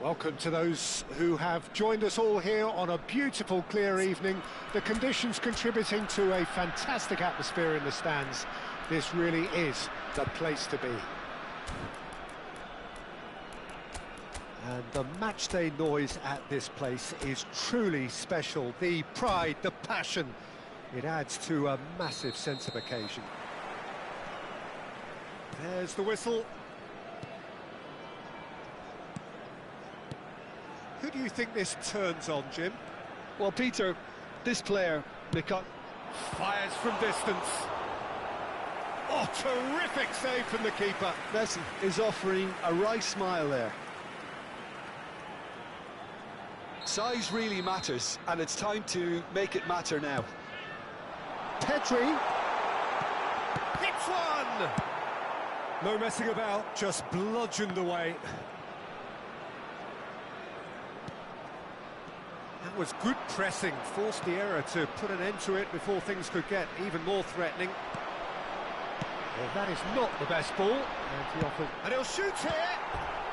Welcome to those who have joined us all here on a beautiful, clear evening. The conditions contributing to a fantastic atmosphere in the stands. This really is the place to be. And the matchday noise at this place is truly special. The pride, the passion, it adds to a massive sense of occasion. There's the whistle. Who do you think this turns on, Jim? Well, Peter, this player, fires from distance. Oh, terrific save from the keeper. Messi is offering a wry smile there. Size really matters, and it's time to make it matter now. Pedri. Hits one! No messing about, just bludgeoned away. That was good pressing, forced the error to put an end to it before things could get even more threatening. Well, that is not the best ball, and he'll shoot here!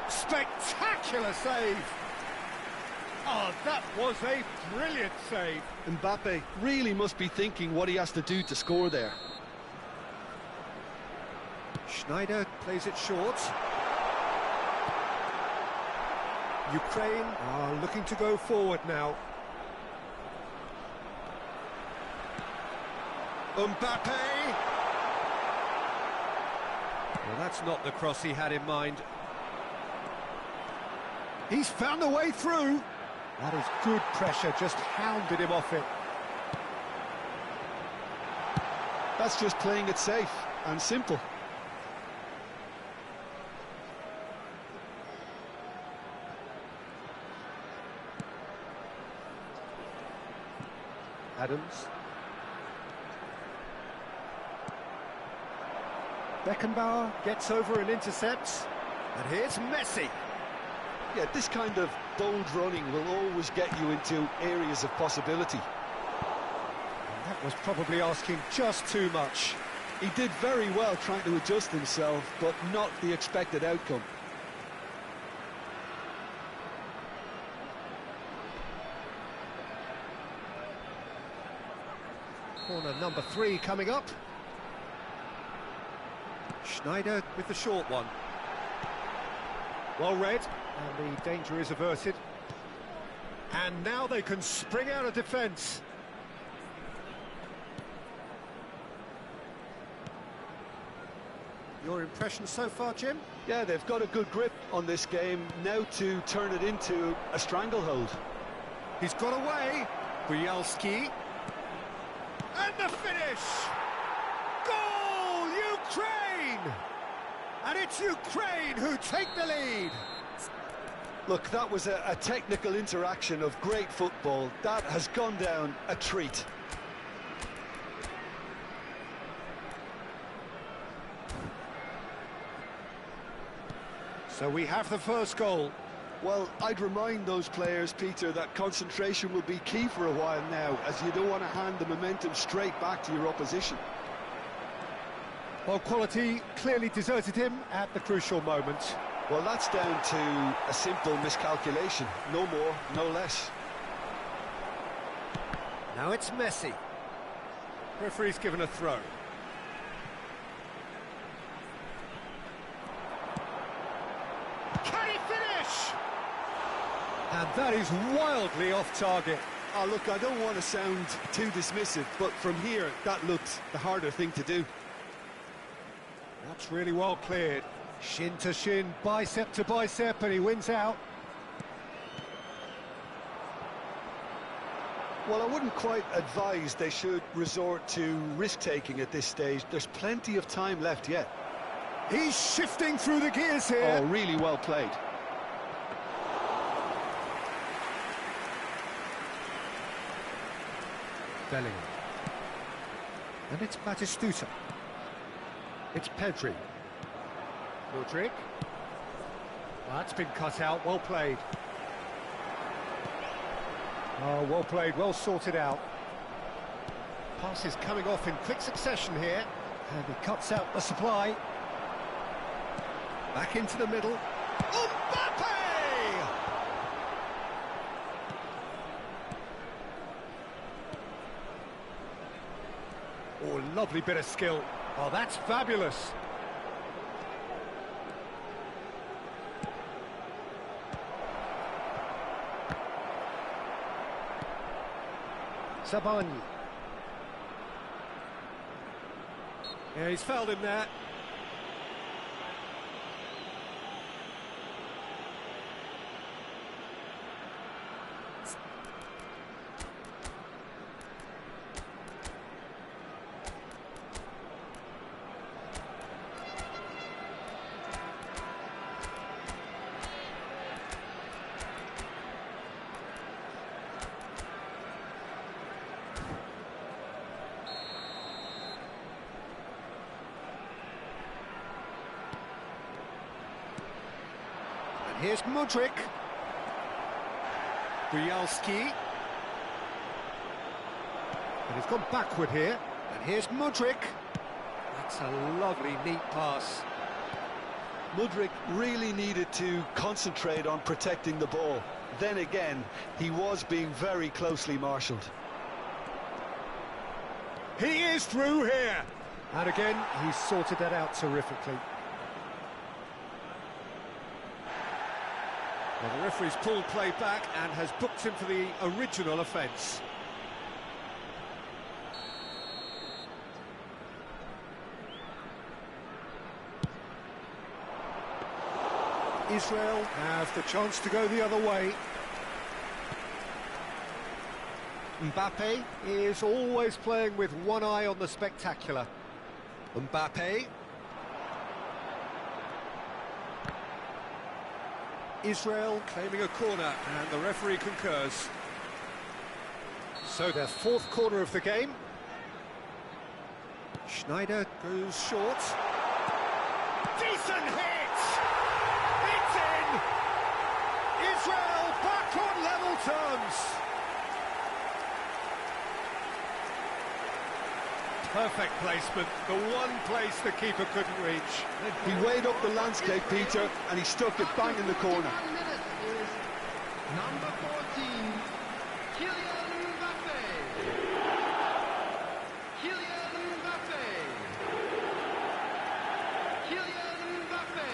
Spectacular save! Oh, that was a brilliant save! Mbappe really must be thinking what he has to do to score there. Schneider plays it short. Ukraine are looking to go forward now. Mbappe! Well, that's not the cross he had in mind. He's found a way through. That is good pressure, just hounded him off it. That's just playing it safe and simple. Adams. Beckenbauer gets over and intercepts. And here's Messi. Yeah, this kind of bold running will always get you into areas of possibility. And that was probably asking just too much. He did very well trying to adjust himself, but not the expected outcome. Corner number 3 coming up. Schneider with the short one. Well read, and the danger is averted. And now they can spring out of defence. Your impression so far, Jim? Yeah, they've got a good grip on this game, now to turn it into a stranglehold. He's got away. Bielski. And the finish! Goal, Ukraine! And it's Ukraine who take the lead. Look, that was a technical interaction of great football. That has gone down a treat. So we have the first goal. Well, I'd remind those players, Peter, that concentration will be key for a while now, as you don't want to hand the momentum straight back to your opposition. Well, quality clearly deserted him at the crucial moment. Well, that's down to a simple miscalculation. No more, no less. Now it's Messi. Referee's given a throw. Can he finish? And that is wildly off target. Oh, look, I don't want to sound too dismissive, but from here, that looked the harder thing to do. That's really well cleared. Shin to shin, bicep to bicep, and he wins out. Well, I wouldn't quite advise they should resort to risk-taking at this stage. There's plenty of time left yet. He's shifting through the gears here. Oh, really well played. Bellingham. And it's Batistuta. It's Pedri. Mudryk. That's been cut out, well played. Oh, well played, well sorted out. Passes coming off in quick succession here. And he cuts out the supply. Back into the middle. Mbappe! Lovely bit of skill. Oh, that's fabulous. Sabani. Yeah, he's fouled him there. Here's Mudryk. Bialski. And he's gone backward here. And here's Mudryk. That's a lovely, neat pass. Mudryk really needed to concentrate on protecting the ball. Then again, he was being very closely marshalled. He is through here. And again, he's sorted that out terrifically. Well, the referee's pulled play back and has booked him for the original offence. Israel have the chance to go the other way. Mbappe is always playing with one eye on the spectacular. Mbappe. Israel claiming a corner, and the referee concurs. So their fourth corner of the game. Schneider goes short. Decent hit! It's in! Israel back on level terms. Perfect placement, the one place the keeper couldn't reach. He weighed up the landscape, Peter, and he stuck it bang in the corner. Number 14, Kylian Mbappe. Kylian Mbappe. Kylian Mbappe.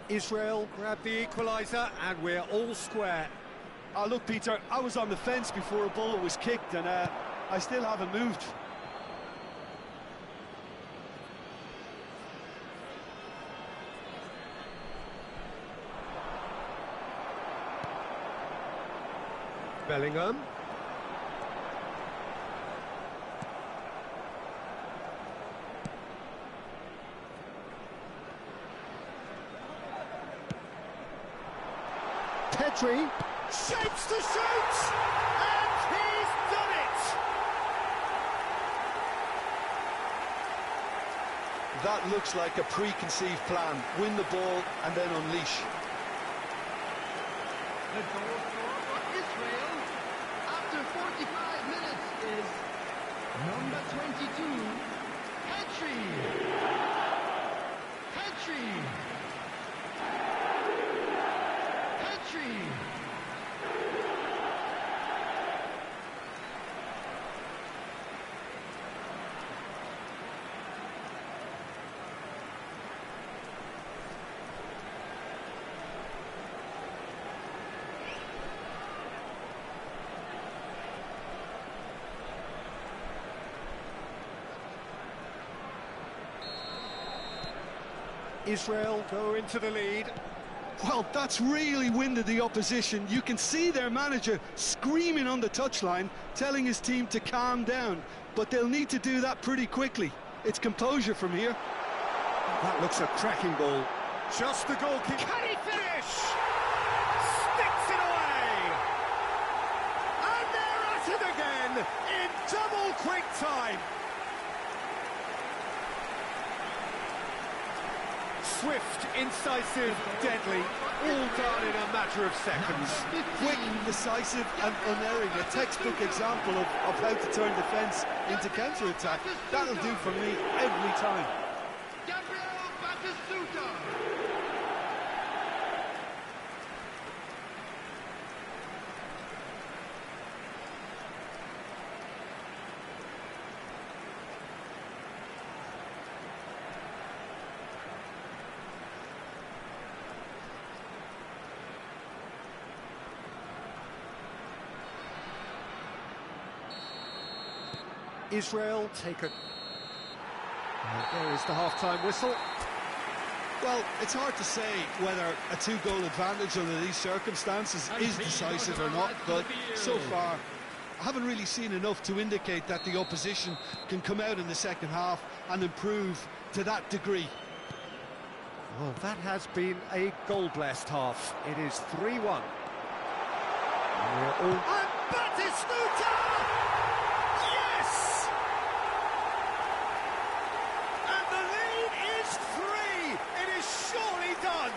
Israel grab the equaliser, and we're all square. Oh, look, Peter, I was on the fence before a ball was kicked, and I still haven't moved. Bellingham. Pedri shapes to shoot, and he's done it! That looks like a preconceived plan. Win the ball and then unleash. The goal scorer for Israel after 45 minutes is number 22, Petri. Petri. Petri. Israel go into the lead. Well, that's really winded the opposition. You can see their manager screaming on the touchline, telling his team to calm down. But they'll need to do that pretty quickly. It's composure from here. That looks a cracking ball. Just the goalkeeper. Can he finish? Sticks it away! And they're at it again in double quick time. Swift, incisive, deadly, all done in a matter of seconds. Quick, decisive and unerring. A textbook example of how to turn defence into counter-attack. That'll do for me every time. Gabriel Batistuta. Israel take a... And there is the half-time whistle. Well, it's hard to say whether a two-goal advantage under these circumstances is decisive or not, but so far I haven't really seen enough to indicate that the opposition can come out in the second half and improve to that degree. Well, that has been a goal-blessed half. It is 3-1. And Batistuta! Yes! And the lead is 3! It is surely done!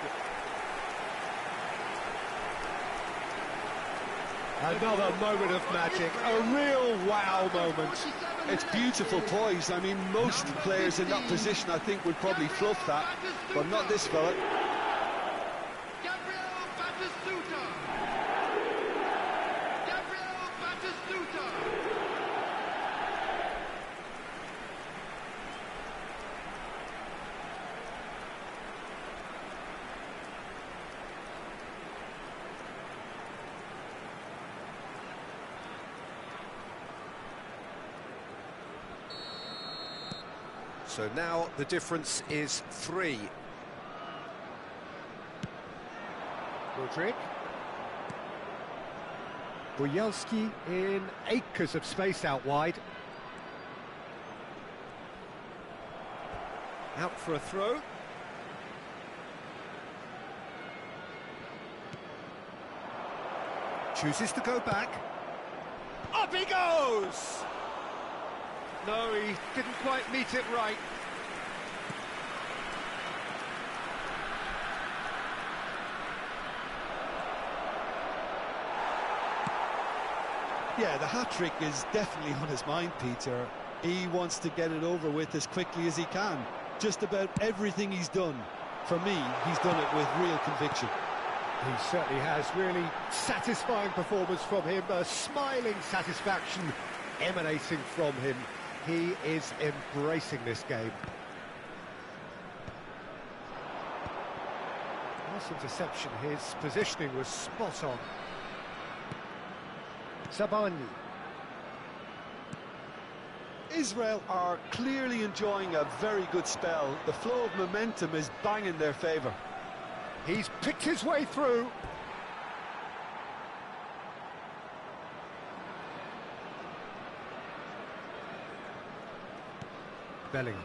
Another moment of magic, a real wow moment. It's beautiful poise. I mean, most players in that position, I think, would probably fluff that, but not this fella. Gabriel Batistuta. Gabriel Batistuta. So now the difference is 3. Rodrik. Boyelski in acres of space out wide. Out for a throw. Chooses to go back. Up he goes! No, he didn't quite meet it right. Yeah, the hat-trick is definitely on his mind, Peter. He wants to get it over with as quickly as he can. Just about everything he's done, for me, he's done it with real conviction. He certainly has. Really satisfying performance from him. A smiling satisfaction emanating from him. He is embracing this game. Nice interception. His positioning was spot on. Sabani. Israel are clearly enjoying a very good spell. The flow of momentum is bang in their favour. He's picked his way through. Bellingham.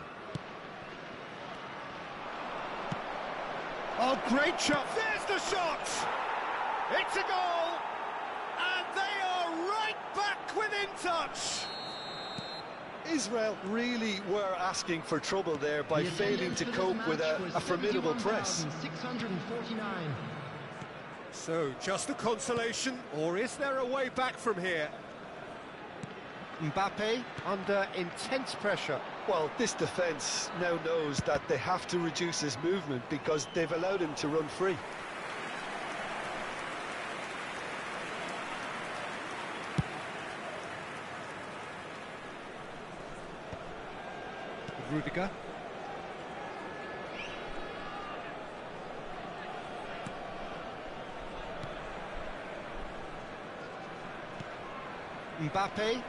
Oh, great shot. There's the shot! It's a goal! And they are right back within touch! Israel really were asking for trouble there by failing to cope with a formidable press. 649. So, just a consolation, or is there a way back from here? Mbappe under intense pressure. Well, this defence now knows that they have to reduce his movement because they've allowed him to run free. Rudiger. Mbappe.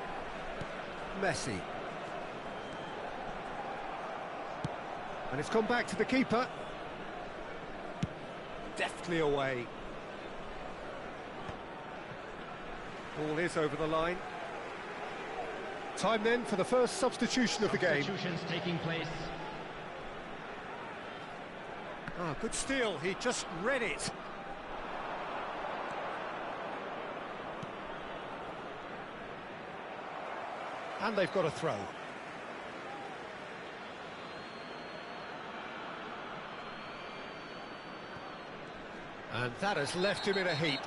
Messi. And it's gone back to the keeper. Deftly away. Ball is over the line. Time then for the first substitution of the game. Substitutions taking place. Ah, good steal. He just read it. And they've got a throw. And that has left him in a heap.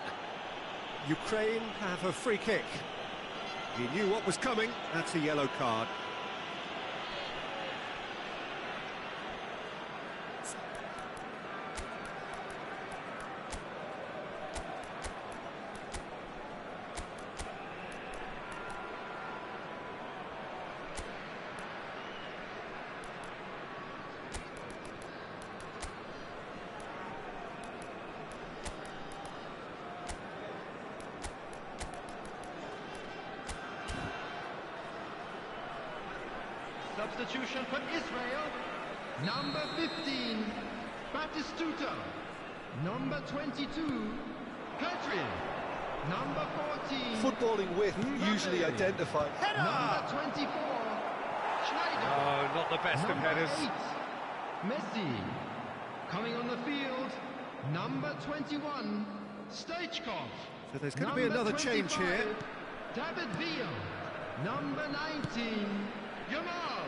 Ukraine have a free kick. He knew what was coming. That's a yellow card. Substitution for Israel. Number 15, Batistuta. Number 22, Petri. Number 14. Footballing width usually identified. Number 24, Schneider. Oh, not the best of Number headers. 8, Messi. Coming on the field, number 21, Stoichkov. So there's going to be another change here. David Villa. Number 19, Yamal.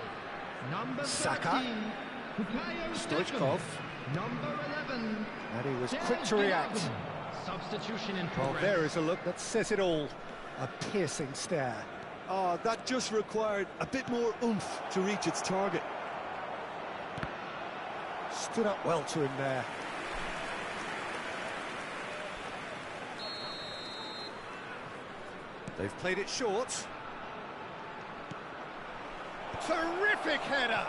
Number Saka. 13, Bukayo Stoichkov. Number 11, And he was quick to react. Substitution in Well, progress. there is a look that says it all. A piercing stare. Oh, that just required a bit more oomph to reach its target. Stood up well to him there. They've played it short. Terrific header!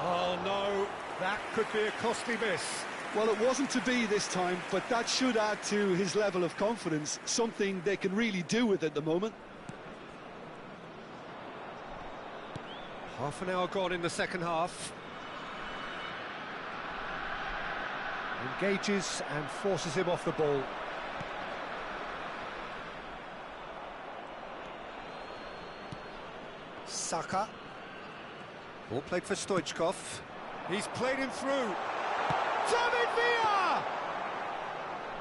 Oh no, that could be a costly miss. Well, it wasn't to be this time, but that should add to his level of confidence, something they can really do with at the moment. Half an hour gone in the second half. Engages and forces him off the ball. Saka. Ball played for Stoichkov. He's played him through. David Villa!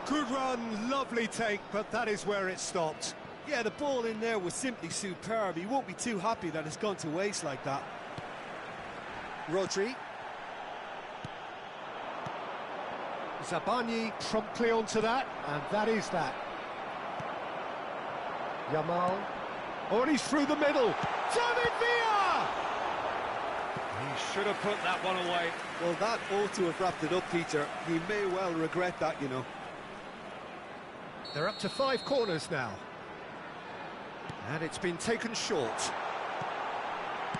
Good run, lovely take, but that is where it stopped. Yeah, the ball in there was simply superb. He won't be too happy that it's gone to waste like that. Rodri. Zabani promptly onto that, and that is that. Yamal. Oh, and he's through the middle. David Villa! He should have put that one away. Well, that ought to have wrapped it up, Peter. He may well regret that, you know. They're up to 5 corners now. And it's been taken short.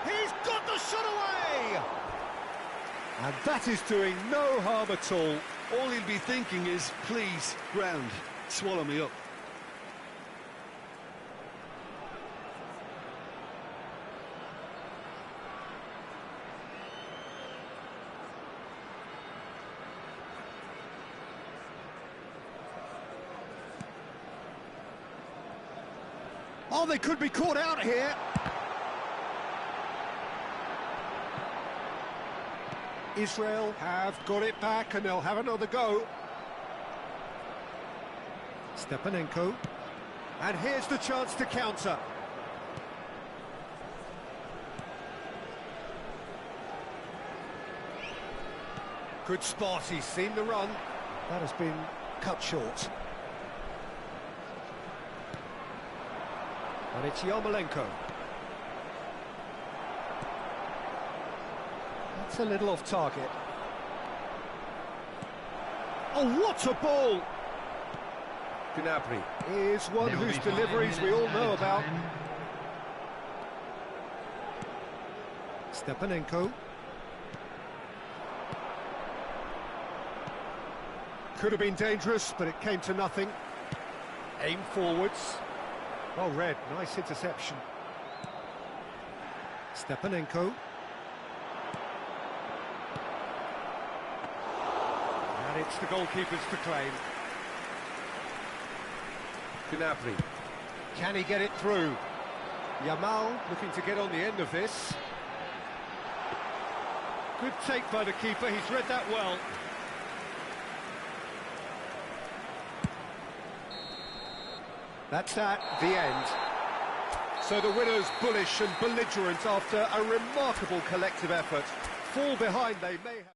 He's got the shot away! And that is doing no harm at all. All he'll be thinking is, please, ground, swallow me up. Oh, they could be caught out here. Israel have got it back and they'll have another go. Stepanenko. And here's the chance to counter. Good spot, he's seen the run. That has been cut short. And it's Yarmolenko. That's a little off target. Oh, what a ball! Gnabry is one There will whose be 5 deliveries we all minutes know added about. time. Stepanenko. Could have been dangerous, but it came to nothing. Aim forwards. Well read, nice interception. Stepanenko. And it's the goalkeepers to claim. Gnabry. Can he get it through? Yamal looking to get on the end of this. Good take by the keeper, he's read that well. That's that, the end. So the winners bullish and belligerent after a remarkable collective effort. Fall behind they may have...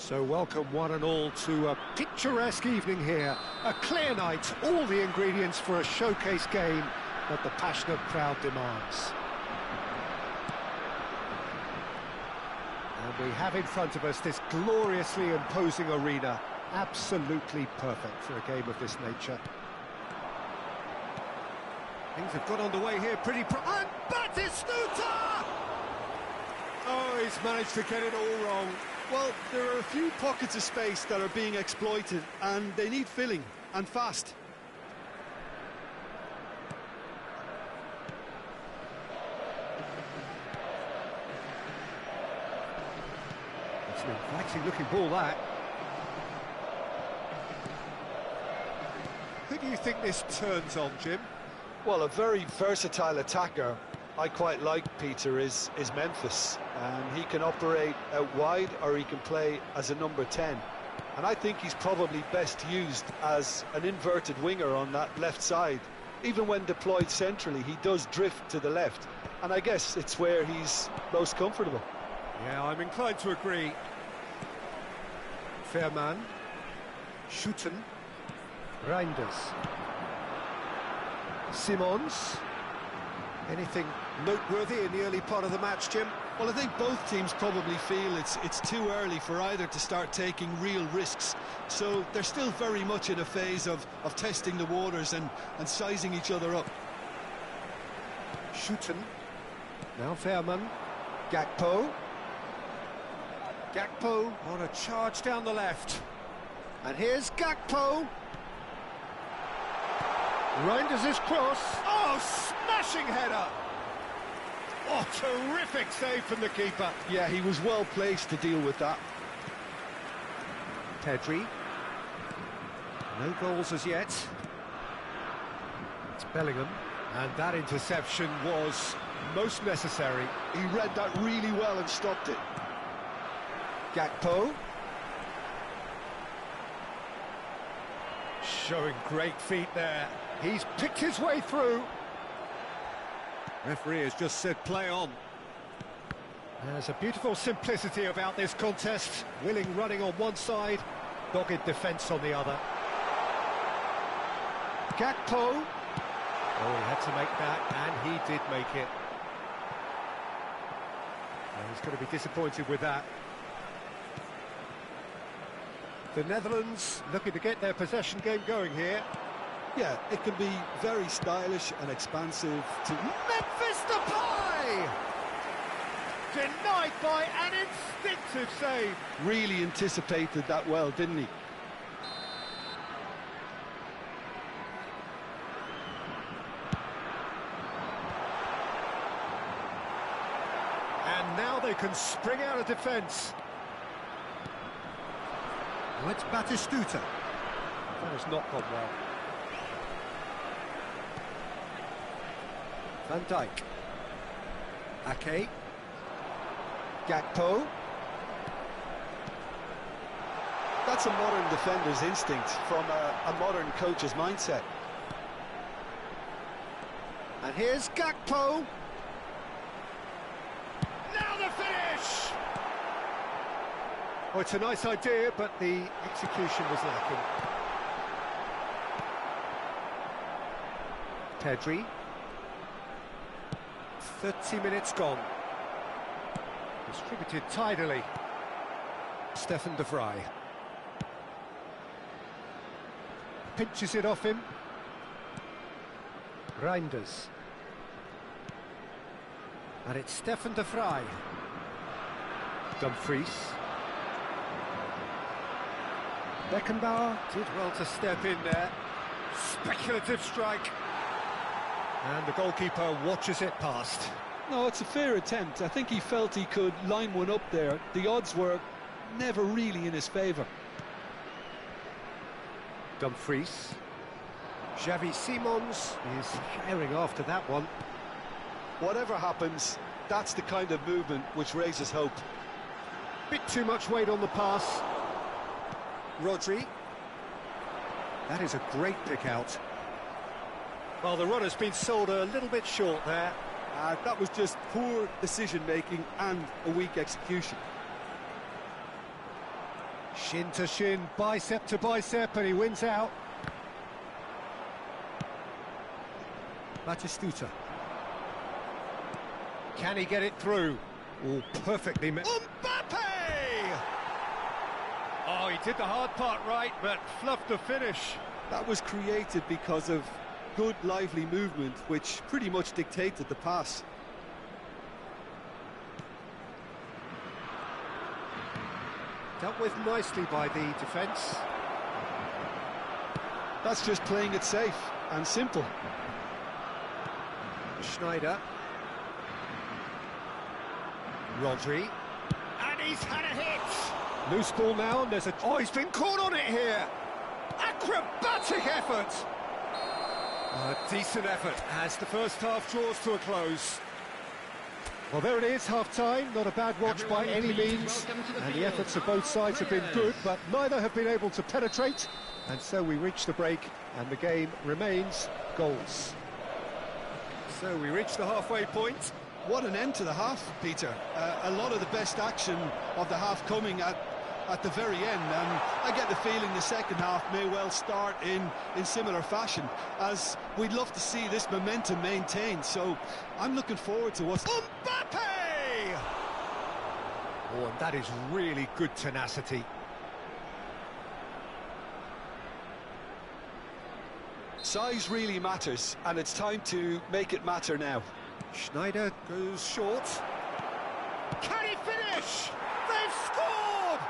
So welcome one and all to a picturesque evening here. A clear night, all the ingredients for a showcase game that the passionate crowd demands. And we have in front of us this gloriously imposing arena. Absolutely perfect for a game of this nature. Things have got underway here pretty and Batistuta! Oh, he's managed to get it all wrong. Well, there are a few pockets of space that are being exploited, and they need filling, and fast. It's an inviting looking ball, that. Who do you think this turns on, Jim? Well, a very versatile attacker I quite like, Peter, is Memphis. He can operate out wide, or he can play as a number 10. And I think he's probably best used as an inverted winger on that left side. Even when deployed centrally, he does drift to the left. And I guess it's where he's most comfortable. Yeah, I'm inclined to agree. Fairman. Schuten. Reinders. Simons. Anything noteworthy in the early part of the match, Jim? Well, I think both teams probably feel it's too early for either to start taking real risks. So they're still very much in a phase of testing the waters and sizing each other up. Schuten. Now Fairman. Gakpo. Gakpo on a charge down the left. And here's Gakpo. Reinders' cross. Oh, smashing header! Oh, terrific save from the keeper. Yeah, he was well placed to deal with that. Pedri. No goals as yet. It's Bellingham. And that interception was most necessary. He read that really well and stopped it. Gakpo. Showing great feet there. He's picked his way through. Referee has just said play on. There's a beautiful simplicity about this contest. Willing running on one side, dogged defence on the other. Gakpo. Oh, he had to make that, and he did make it. And he's going to be disappointed with that. The Netherlands looking to get their possession game going here. Yeah, it can be very stylish and expansive to... Memphis Depay! Denied by an instinctive save. Really anticipated that well, didn't he? And now they can spring out of defence. Well, it's Batistuta. That has not gone well. Van Dijk. Ake. Gakpo. That's a modern defender's instinct from a modern coach's mindset. And here's Gakpo. Now the finish! Oh, it's a nice idea, but the execution was lacking. Pedri. 30 minutes gone. Distributed tidily. Stefan de Vrij. Pinches it off him. Reinders. And it's Stefan de Vrij. Dumfries. Beckenbauer did well to step in there. Speculative strike. And the goalkeeper watches it past. No, it's a fair attempt. I think he felt he could line one up there. The odds were never really in his favour. Dumfries. Xavi Simons is firing after that one. Whatever happens, that's the kind of movement which raises hope. Bit too much weight on the pass. Rodri. That is a great pick out. Well, the runner's been sold a little bit short there. That was just poor decision-making and a weak execution. Shin to shin, bicep to bicep, and he wins out. Batistuta. Can he get it through? Oh, perfectly met. Mbappe! Oh, he did the hard part right, but fluffed the finish. That was created because of good, lively movement, which pretty much dictated the pass. Dealt with nicely by the defence. That's just playing it safe and simple. Schneider. Rodri. And he's had a hit! Loose ball now, and there's a... Oh, he's been caught on it here! Acrobatic effort! A decent effort as the first half draws to a close. Well, there it is, half-time. Not a bad watch by any means. And the efforts of both sides have been good, but neither have been able to penetrate. And so we reach the break, and the game remains goals. So we reach the halfway point. What an end to the half, Peter. A lot of the best action of the half coming at the very end, and I get the feeling the second half may well start in similar fashion, as we'd love to see this momentum maintained. So I'm looking forward to what's... Mbappe! Oh, and that is really good tenacity. Size really matters, and it's time to make it matter now. Schneider goes short. Can he finish? They've scored!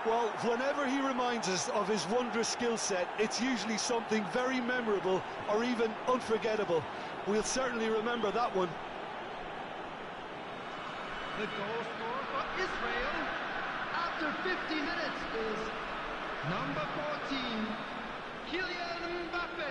Well, whenever he reminds us of his wondrous skill set, it's usually something very memorable or even unforgettable. We'll certainly remember that one. The goal scorer for Israel after 50 minutes is number 14, Kylian Mbappe.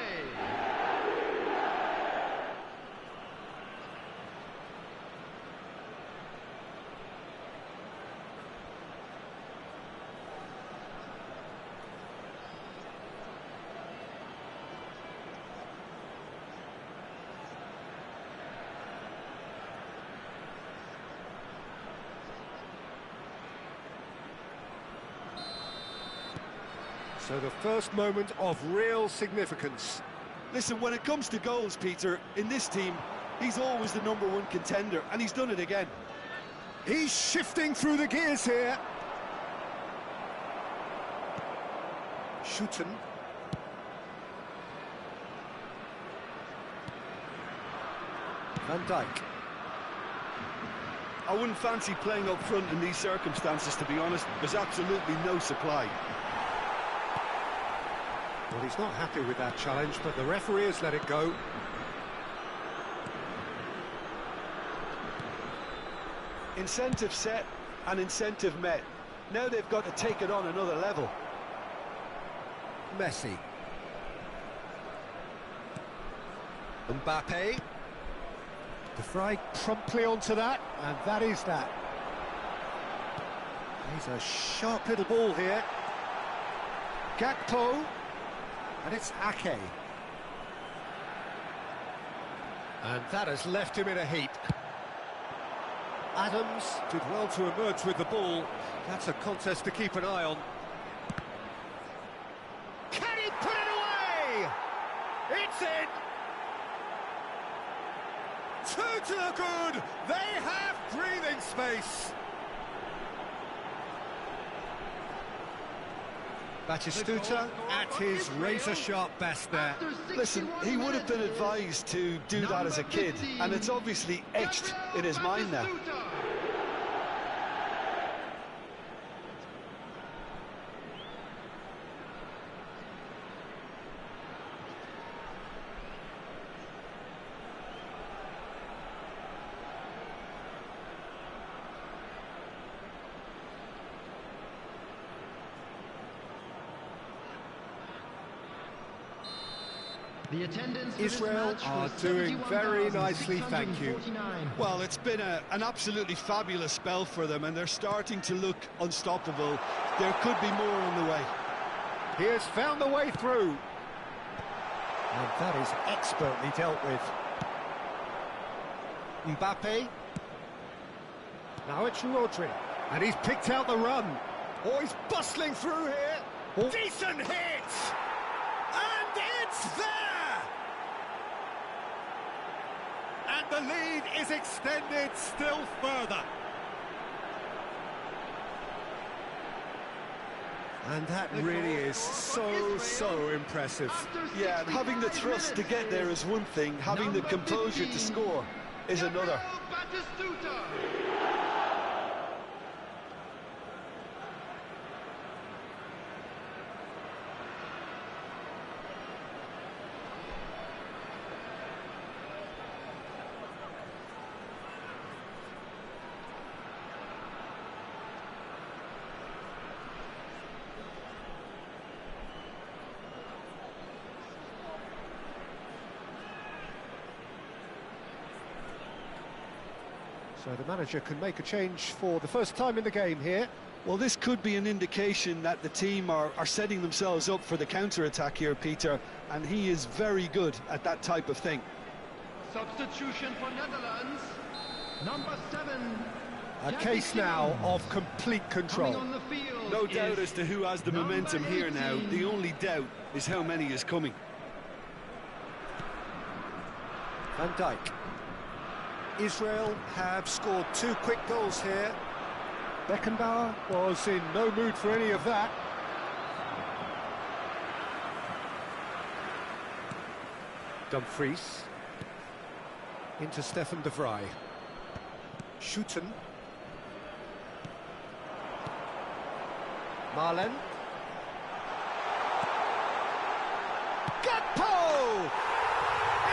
So the first moment of real significance. Listen, when it comes to goals, Peter, in this team, he's always the #1 contender, and he's done it again. He's shifting through the gears here. Shooten. Van Dijk. I wouldn't fancy playing up front in these circumstances, to be honest. There's absolutely no supply. Well, he's not happy with that challenge, but the referee has let it go. Incentive set and incentive met. Now they've got to take it on another level. Messi. Mbappe. De Vrij promptly onto that, and that is that. He's a sharp little ball here. Gakpo. And it's Ake. And that has left him in a heap. Adams did well to emerge with the ball. That's a contest to keep an eye on. Can he put it away? It's in! 2 to the good! They have breathing space! Batistuta at his razor-sharp best there. Listen, he would have been advised to do that as a kid, and it's obviously etched in his mind now. The attendance for Israel this match are was doing very nicely, thank you. 71,649. Well, it's been an absolutely fabulous spell for them, and they're starting to look unstoppable. There could be more on the way. He has found the way through. And that is expertly dealt with. Mbappe. Now it's Rodri. And he's picked out the run. Oh, he's bustling through here. Oh. Decent hit! And it's there! And the lead is extended still further. And that really is so impressive. Yeah, and having the thrust to get there is one thing, having the composure to score is another. So the manager can make a change for the first time in the game here. Well, this could be an indication that the team are setting themselves up for the counter-attack here, Peter, and he is very good at that type of thing. Substitution for Netherlands, number 7. A case now of complete control. On the field No doubt as to who has the momentum here now. The only doubt is how many is coming. Van Dijk. Israel have scored 2 quick goals here. Beckenbauer was in no mood for any of that. Dumfries. Into Stefan de Vrij. Schouten. Marlen. Gakpo!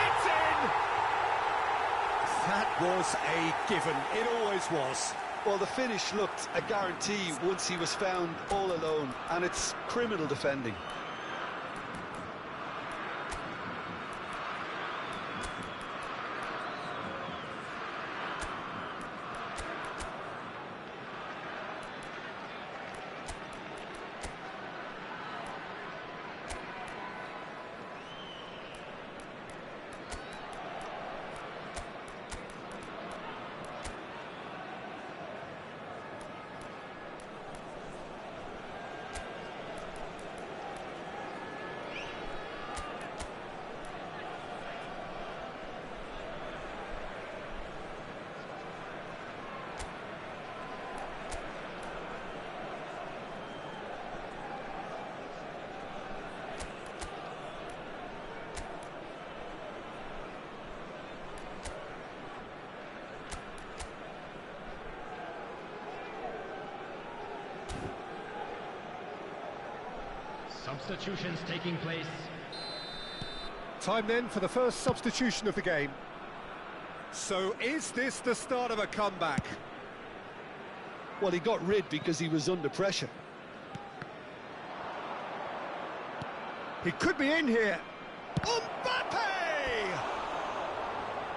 It's in! That was a given, it always was. Well, the finish looked a guarantee once he was found all alone, and it's criminal defending. Substitutions taking place. Time then for the first substitution of the game. So is this the start of a comeback? Well, he got rid because he was under pressure. He could be in here. Mbappe!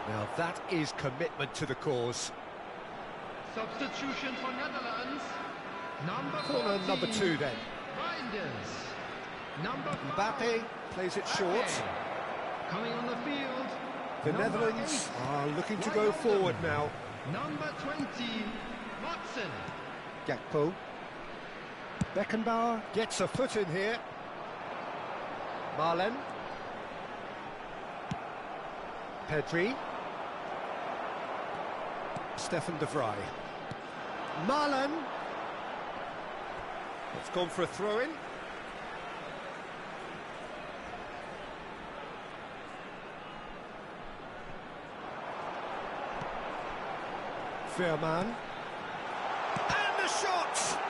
Now that is commitment to the cause. Substitution for Netherlands. Corner number 2 then. Reinders. Number 5. Mbappe plays it short. Coming on the field. The Netherlands are looking to go forward now. Number 20, Watson. Gakpo. Beckenbauer gets a foot in here. Marlen. Pedri. Stefan de Vrij. Marlen. It's gone for a throw-in. Veerman. And the shot!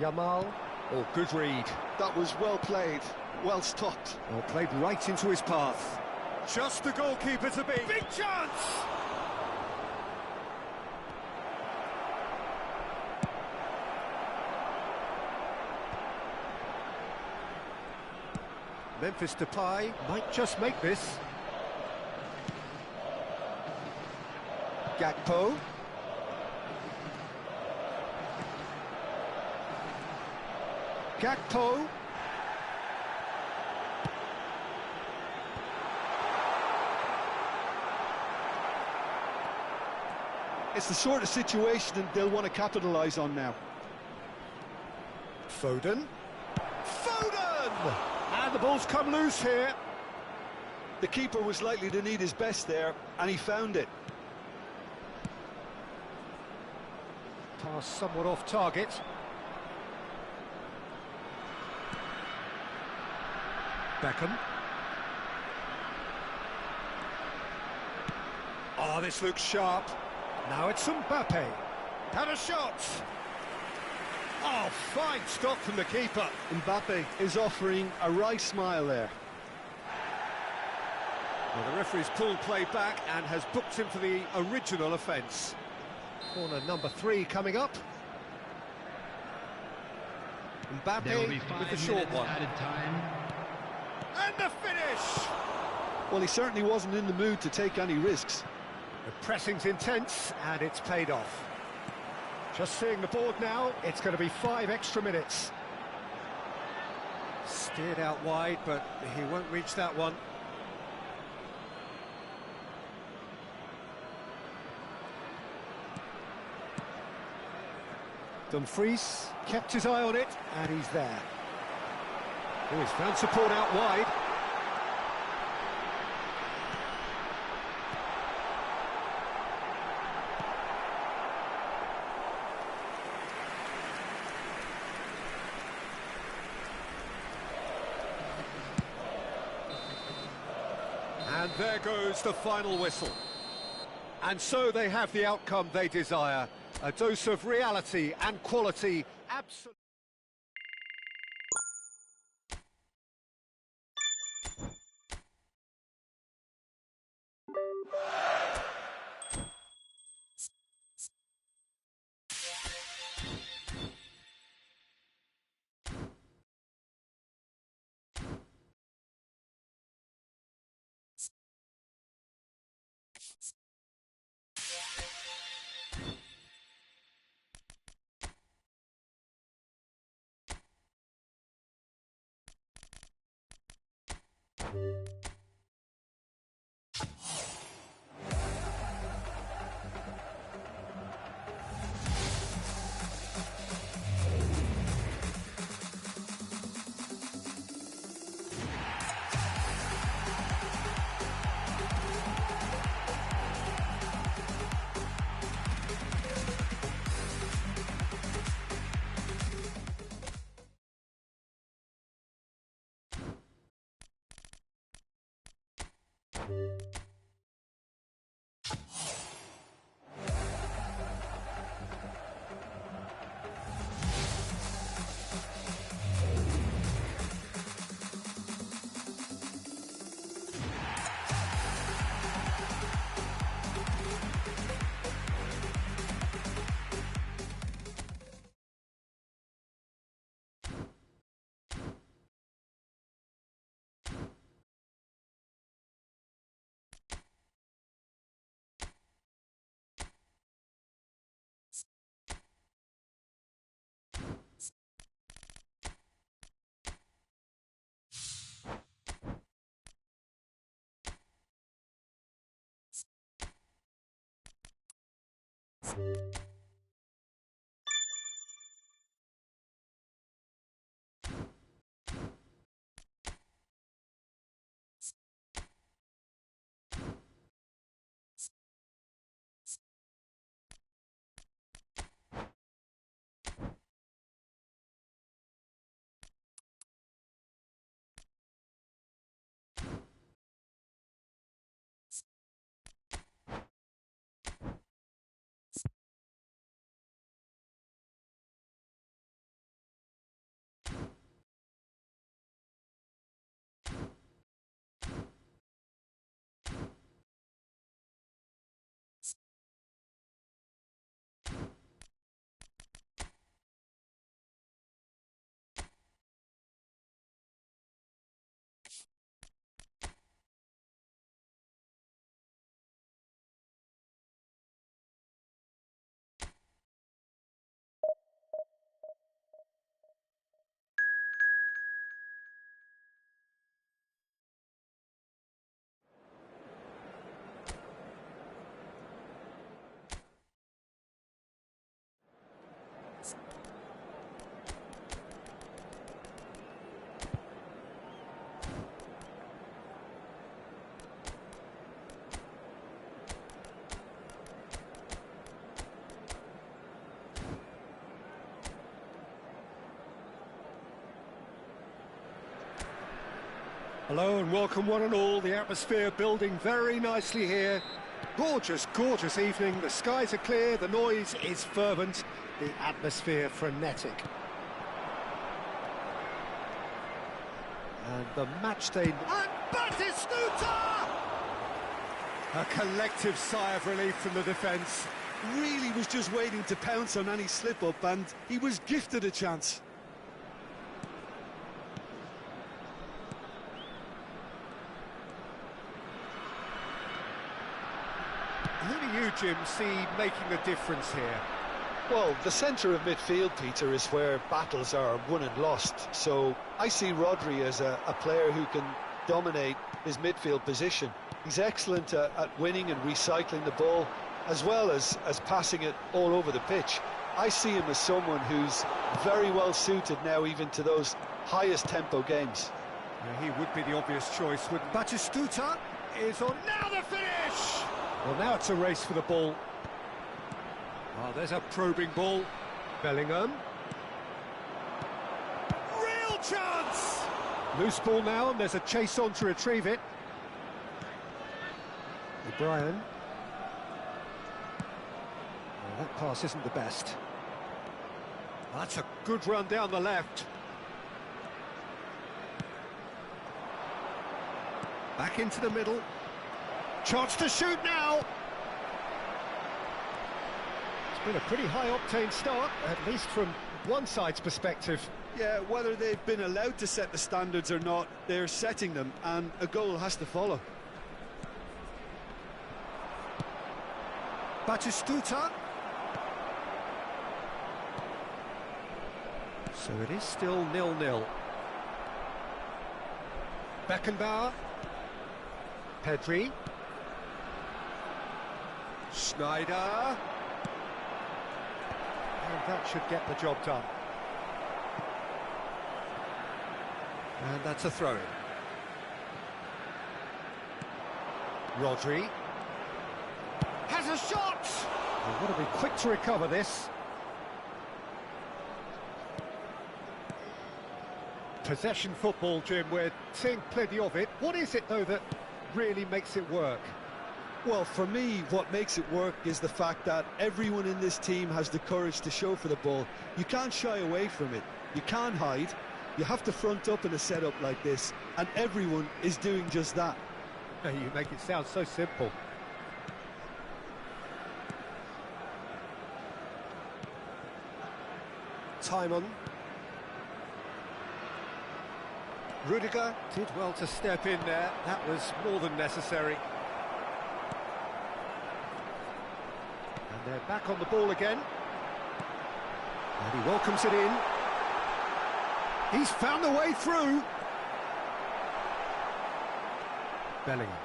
Yamal. Oh, good read. That was well played, well stopped. Well, played right into his path. Just the goalkeeper to beat. Big chance! Memphis Depay might just make this. Gakpo. Gakpo. It's the sort of situation that they'll want to capitalise on now. Foden. Foden! And the ball's come loose here. The keeper was likely to need his best there, and he found it. Pass somewhat off target. Beckham. Oh, this looks sharp. Now it's Mbappe. Had a shot. Oh, fine stop from the keeper. Mbappe is offering a wry smile there. Well, the referee's pulled play back and has booked him for the original offence. Corner number 3 coming up. Mbappe with the short one. Added time. And the finish! Well, he certainly wasn't in the mood to take any risks. The pressing's intense, and it's paid off. Just seeing the board now, it's going to be 5 extra minutes. Steered out wide, but he won't reach that one. Dumfries kept his eye on it, and he's there. Oh, he's found support out wide. And there goes the final whistle. And so they have the outcome they desire. A dose of reality and quality, absolutely. Hello and welcome one and all. The atmosphere building very nicely here. Gorgeous, gorgeous evening. The skies are clear, the noise is fervent, the atmosphere frenetic. And the match day... And Batistuta! A collective sigh of relief from the defence. Really was just waiting to pounce on any slip-up, and he was gifted a chance. Who do you, Jim, see making a difference here? Well, the centre of midfield, Peter, is where battles are won and lost. So I see Rodri as a player who can dominate his midfield position. He's excellent at winning and recycling the ball, as well as passing it all over the pitch. I see him as someone who's very well suited now even to those highest tempo games. Yeah, he would be the obvious choice, wouldn't Batistuta is on, now the finish! Well, now it's a race for the ball. Oh, there's a probing ball. Bellingham. Real chance! Loose ball now, and there's a chase on to retrieve it. O'Brien. Well, that pass isn't the best. That's a good run down the left. Back into the middle. Chance to shoot now! It's been a pretty high-octane start, at least from one side's perspective. Yeah, whether they've been allowed to set the standards or not, they're setting them, and a goal has to follow. Batistuta. So it is still 0-0. Beckenbauer. Pedri. Schneider. And that should get the job done. And that's a throw-in. Rodri. Has a shot! They've got to be quick to recover this. Possession football, Jim, we're seeing plenty of it. What is it, though, that really makes it work? Well, for me, what makes it work is the fact that everyone in this team has the courage to show for the ball. You can't shy away from it. You can't hide. You have to front up in a setup like this, and everyone is doing just that. You make it sound so simple. Timon. Rudiger did well to step in there. That was more than necessary. And they're back on the ball again. And he welcomes it in. He's found the way through. Bellingham.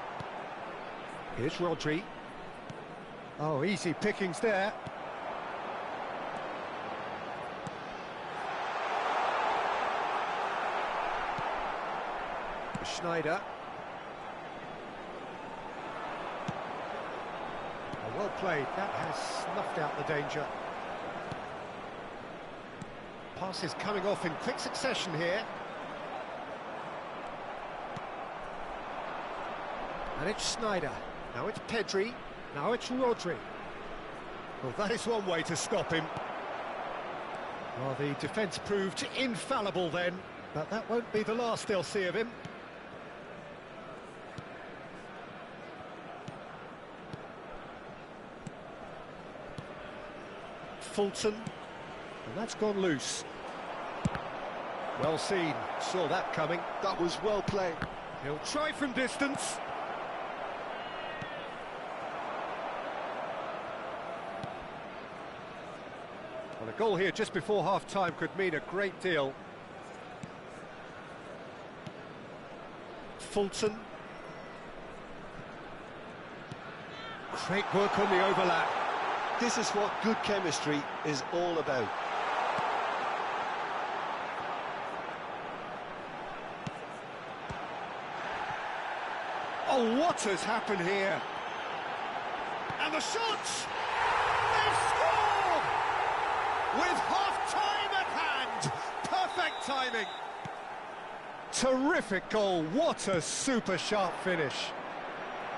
Here's Rodri. Oh, easy pickings there. Schneider. Oh, well played. That has snuffed out the danger. Passes coming off in quick succession here. And it's Schneider. Now it's Pedri. Now it's Rodri. Well, that is one way to stop him. Well, the defence proved infallible then, but that won't be the last they'll see of him. Fulton, and that's gone loose. Well seen, saw that coming. That was well played. He'll try from distance. Well, a goal here just before half-time could mean a great deal. Fulton. Great work on the overlap. This is what good chemistry is all about. Oh, what has happened here? And the shot! They've scored! With half-time at hand! Perfect timing! Terrific goal, what a super sharp finish.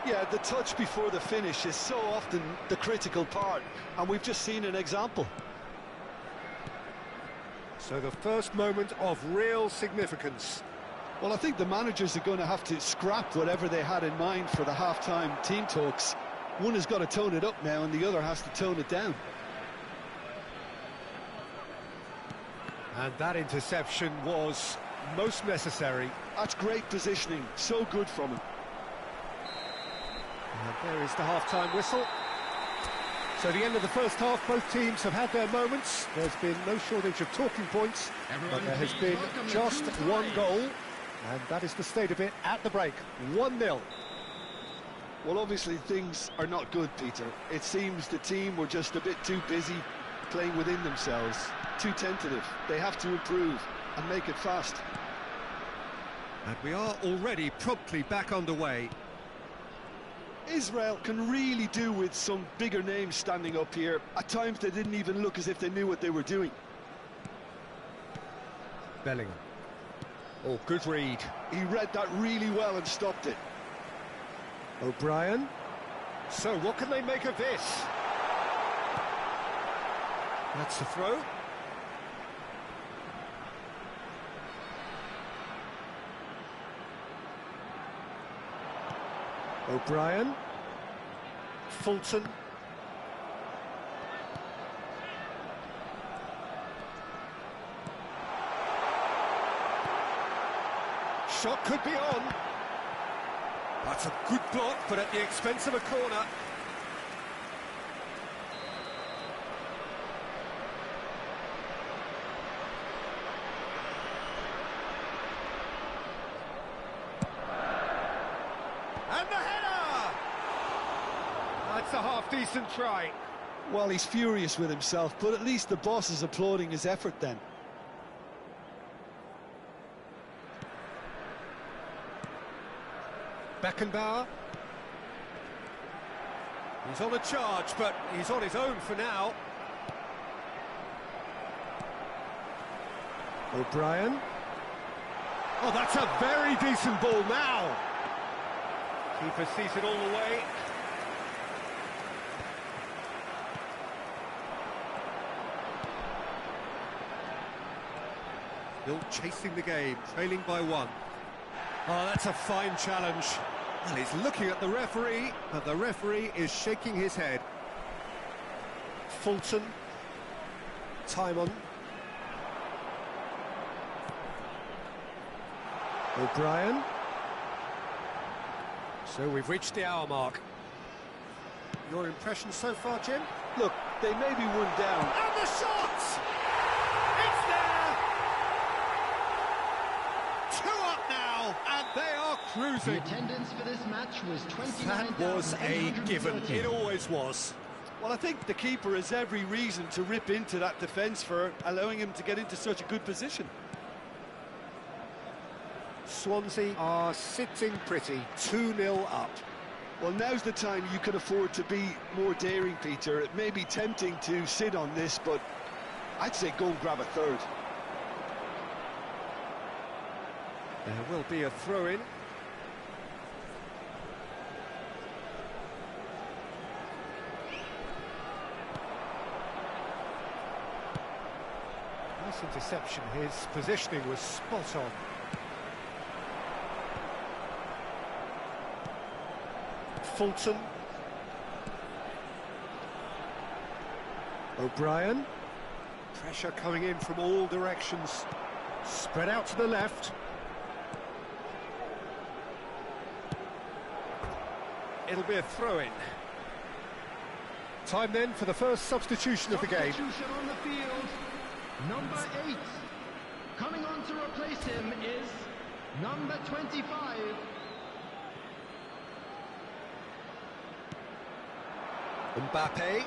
Yeah, the touch before the finish is so often the critical part, and we've just seen an example. So the first moment of real significance. Well, I think the managers are going to have to scrap whatever they had in mind for the half-time team talks. One has got to tone it up now, and the other has to tone it down. And that interception was most necessary. That's great positioning, so good from him. And there is the half-time whistle. So the end of the first half, both teams have had their moments. There's been no shortage of talking points, but there has been just one goal, and that is the state of it at the break, 1-0. Well, obviously things are not good, Peter. It seems the team were just a bit too busy playing within themselves, too tentative. They have to improve and make it fast. And we are already promptly back underway. Israel can really do with some bigger names standing up here. At times they didn't even look as if they knew what they were doing. Bellingham. Oh, good read. He read that really well and stopped it. O'Brien. So what can they make of this? That's the throw. O'Brien. Fulton. Shot could be on. That's a good block, but at the expense of a corner. And the header! That's a half-decent try. Well, he's furious with himself, but at least the boss is applauding his effort then. Beckenbauer. He's on a charge, but he's on his own for now. O'Brien. Oh, that's a very decent ball now. Keeper sees it all the way. Still chasing the game, trailing by 1. Oh, that's a fine challenge. Well, he's looking at the referee, but the referee is shaking his head. Fulton. Time on. O'Brien. So we've reached the hour mark. Your impression so far, Jim? Look, they may be one down. And the shot! It's there! 2 up now, and they are The cruising. attendance for this match was That was a given. 29,830. It always was. Well, I think the keeper has every reason to rip into that defence for allowing him to get into such a good position. Swansea are sitting pretty, 2-0 up. Well, now's the time you can afford to be more daring, Peter. It may be tempting to sit on this, but I'd say go and grab a third. There will be a throw-in. Nice interception. His positioning was spot on. Fulton. O'Brien. Pressure coming in from all directions. Spread out to the left. It'll be a throw-in. Time then for the first substitution of the game. Substitution on the field. Number 8. Coming on to replace him is number 25. Mbappe.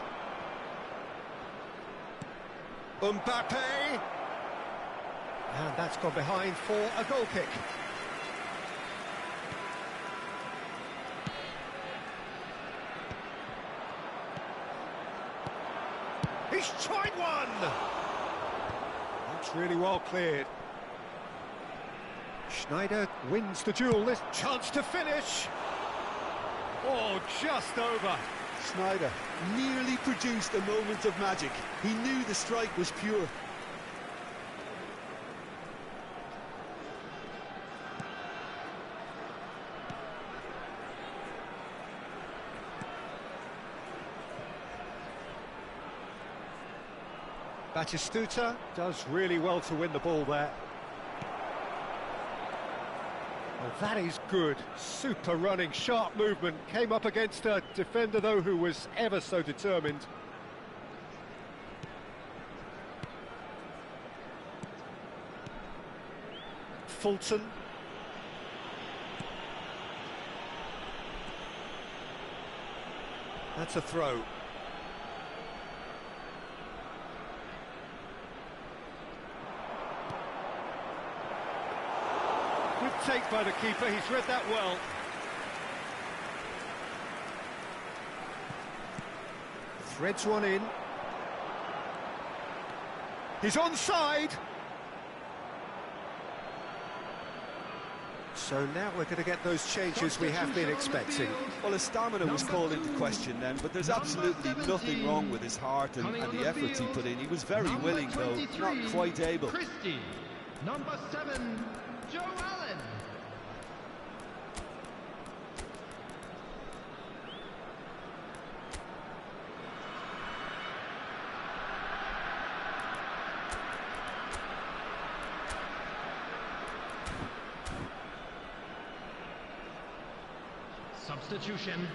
Mbappe. And that's gone behind for a goal kick. He's tried one! That's really well cleared. Schneider wins the duel. This chance to finish. Oh, just over. Schneider nearly produced a moment of magic. He knew the strike was pure. Batistuta does really well to win the ball there. Well, that is good. Super running, sharp movement. Came up against a defender, though, who was ever so determined. Fulton. That's a throw. Good take by the keeper, he's read that well. Threads one in. He's onside. So now we're going to get those changes we have been expecting. Well, his stamina was called into question then, but there's absolutely nothing wrong with his heart and the efforts he put in. He was very willing, though, not quite able. Christie. Number 7, Joe Allen. Substitution.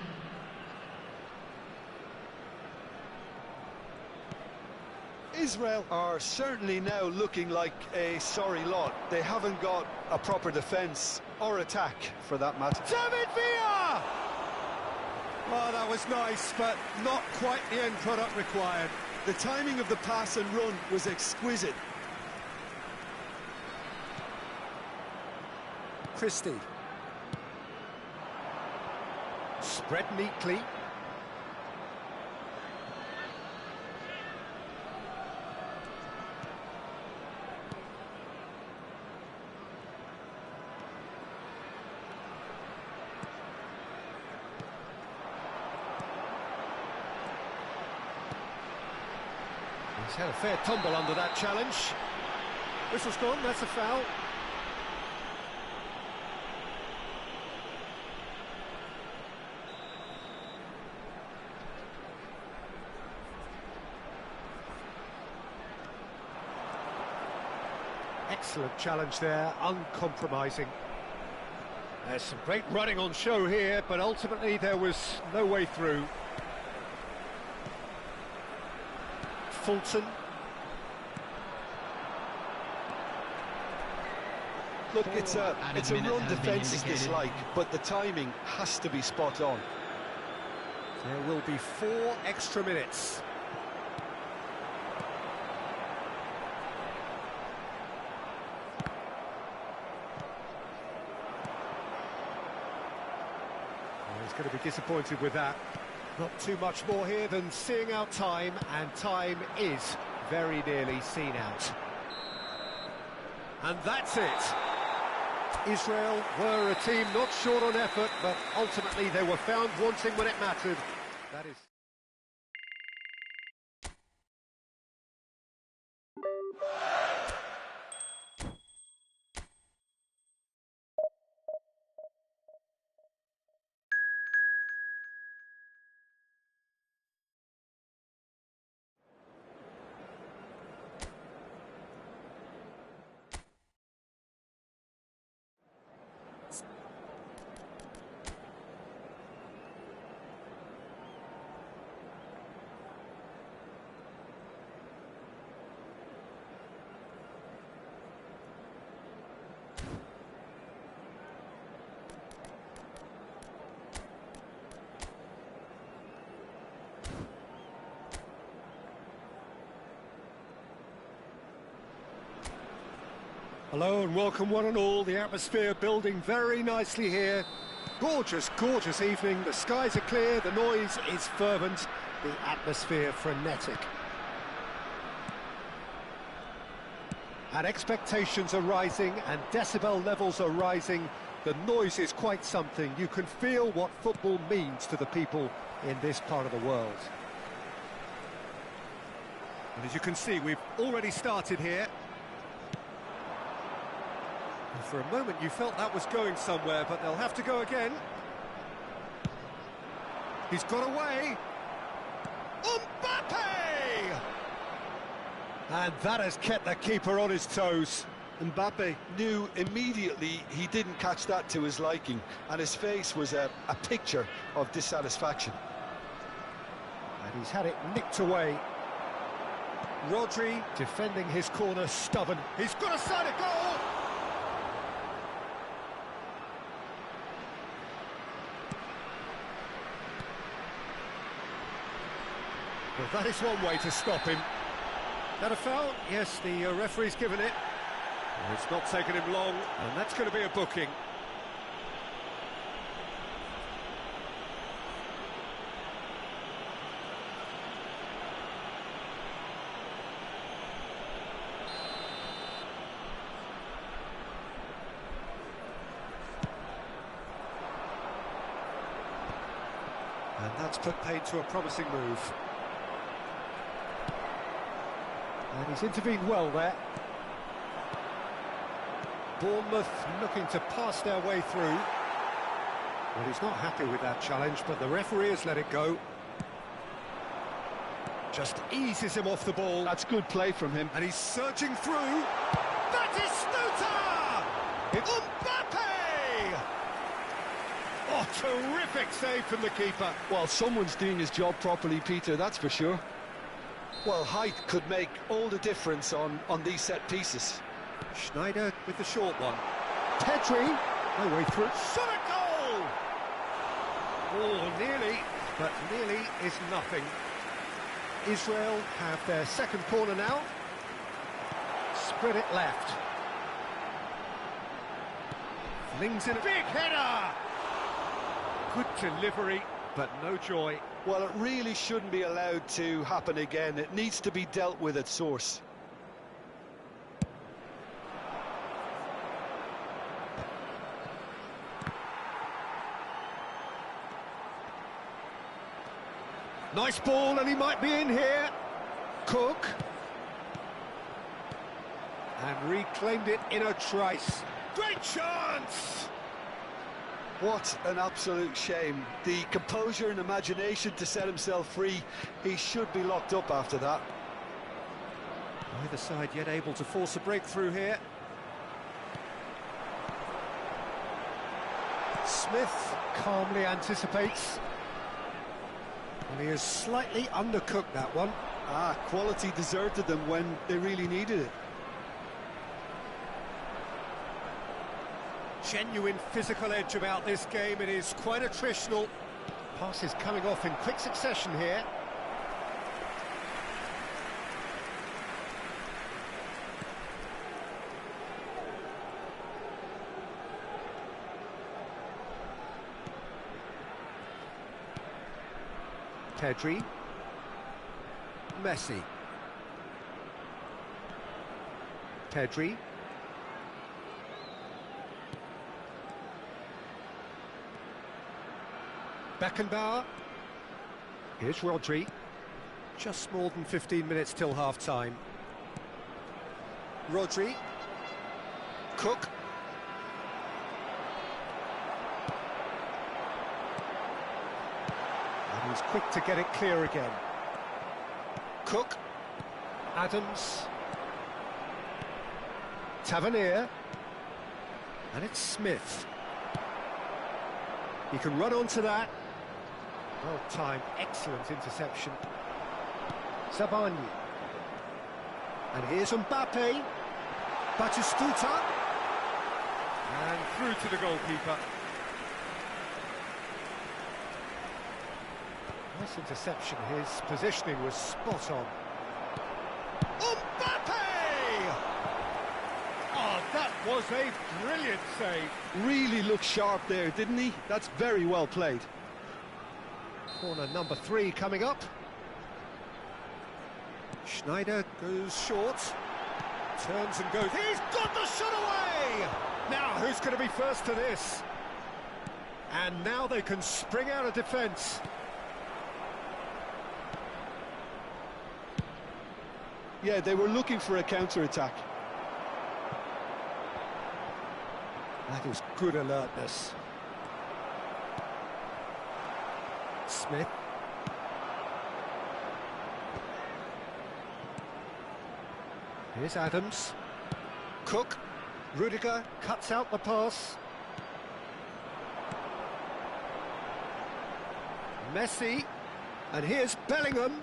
Israel are certainly now looking like a sorry lot. They haven't got a proper defence or attack, for that matter. David Villa! Oh, that was nice, but not quite the end product required. The timing of the pass and run was exquisite. Christie. Spread neatly. He's had a fair tumble under that challenge. Whistle's gone, that's a foul. Excellent challenge there, uncompromising. There's some great running on show here, but ultimately there was no way through. Fulton. Look, it's a run defence is dislike, but the timing has to be spot on. There will be 4 extra minutes. He's going to be disappointed with that. Not too much more here than seeing out time, and time is very nearly seen out. And that's it. Israel were a team not short on effort, but ultimately they were found wanting when it mattered. That is... Hello and welcome one and all. The atmosphere building very nicely here. Gorgeous, gorgeous evening. The skies are clear, the noise is fervent, the atmosphere frenetic. And expectations are rising and decibel levels are rising. The noise is quite something. You can feel what football means to the people in this part of the world. And as you can see, we've already started here. And for a moment you felt that was going somewhere, but they'll have to go again. He's got away. Mbappe! And that has kept the keeper on his toes. Mbappe knew immediately he didn't catch that to his liking, and his face was a picture of dissatisfaction. And he's had it nicked away. Rodri defending his corner, stubborn. He's got a side of goal! Well, that is one way to stop him. That a foul? Yes, the referee's given it. Well, it's not taken him long, and that's going to be a booking. And that's put paid to a promising move. And he's intervened well there. Bournemouth looking to pass their way through. Well, he's not happy with that challenge, but the referee has let it go. Just eases him off the ball. That's good play from him. And he's surging through. That is Stuta! It's Mbappe! Oh, terrific save from the keeper. Well, someone's doing his job properly, Peter, that's for sure. Well, height could make all the difference on these set pieces. Schneider with the short one. Pedri, no way through. Shot a goal! Oh, nearly, but nearly is nothing. Israel have their second corner now. Spread it left. Flings in a big header! Good delivery, but no joy. Well, it really shouldn't be allowed to happen again. It needs to be dealt with at source. Nice ball, and he might be in here. Cook. And reclaimed it in a trice. Great chance! What an absolute shame. The composure and imagination to set himself free. He should be locked up after that. Neither side yet able to force a breakthrough here. Smith calmly anticipates. And he has slightly undercooked that one. Quality deserted them when they really needed it. Genuine physical edge about this game. It is quite attritional. Passes coming off in quick succession here. Pedri. Messi. Pedri. Beckenbauer. Here's Rodri. Just more than 15 minutes till half-time. Rodri. Cook. And he's quick to get it clear again. Cook. Adams. Tavernier. And it's Smith. He can run onto that. Well timed, excellent interception. Sabani. And here's Mbappe. Batistuta. And through to the goalkeeper. Nice interception. His positioning was spot on. Mbappe! Oh, that was a brilliant save. Really looked sharp there, didn't he? That's very well played. Corner number 3 coming up. Schneider goes short. Turns and goes. He's got the shot away! Now, who's going to be first to this? And now they can spring out of defence. Yeah, they were looking for a counter-attack. That is good alertness. Smith. Here's Adams. Cook. Rudiger cuts out the pass. Messi. And here's Bellingham.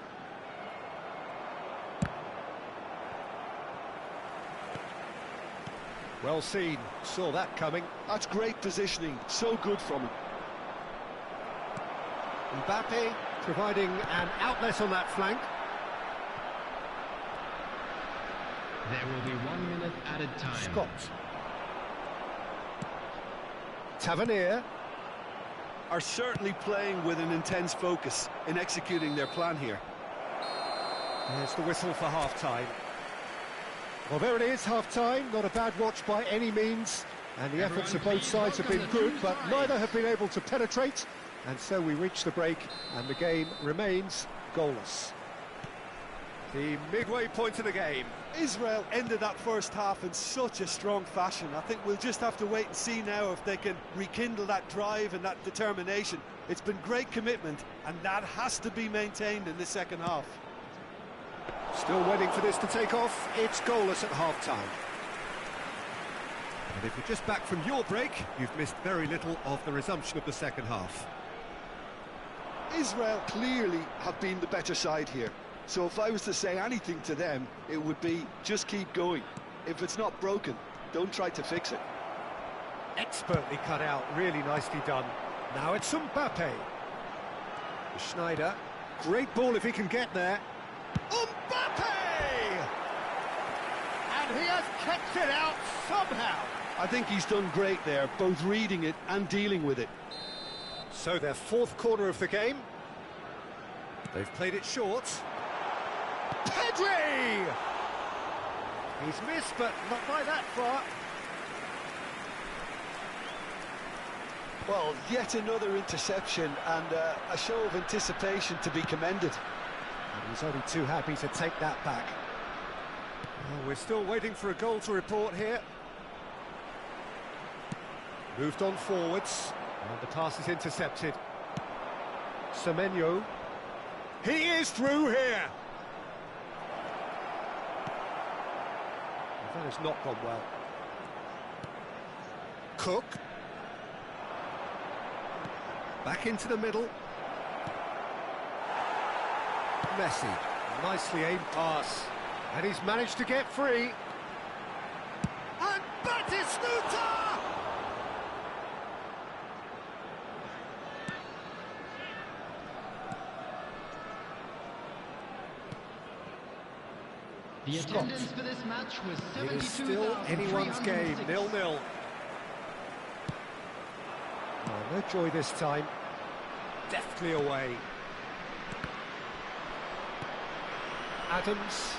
Well seen, saw that coming. That's great positioning, so good from him. Mbappe providing an outlet on that flank. There will be 1 minute added time. Scott. Tavernier. Are certainly playing with an intense focus in executing their plan here. There's the whistle for half-time. Well, there it is, half-time. Not a bad watch by any means. And the efforts of both sides have been good, but neither have been able to penetrate. And so we reach the break, and the game remains goalless. The midway point of the game. Israel ended that first half in such a strong fashion. I think we'll just have to wait and see now if they can rekindle that drive and that determination. It's been great commitment, and that has to be maintained in the second half. Still waiting for this to take off. It's goalless at half-time. And if you're just back from your break, you've missed very little of the resumption of the second half. Israel clearly have been the better side here. So if I was to say anything to them, it would be just keep going. If it's not broken, don't try to fix it. Expertly cut out, really nicely done. Now it's Mbappe. Schneider. Great ball if he can get there. Mbappe! And he has kept it out somehow. I think he's done great there, both reading it and dealing with it. So their fourth corner of the game. They've played it short. Pedri! He's missed, but not by that far. Well, yet another interception and a show of anticipation to be commended. And he's only too happy to take that back. Well, we're still waiting for a goal to report here. Moved on forwards, and the pass is intercepted. Semenyo. He is through here! That has not gone well. Cook. Back into the middle. Messi. Nicely aimed pass. And he's managed to get free. And Batistuta! The attendance for this match was It is still anyone's game, 0-0. Oh, no joy this time. Deftly away. Adams.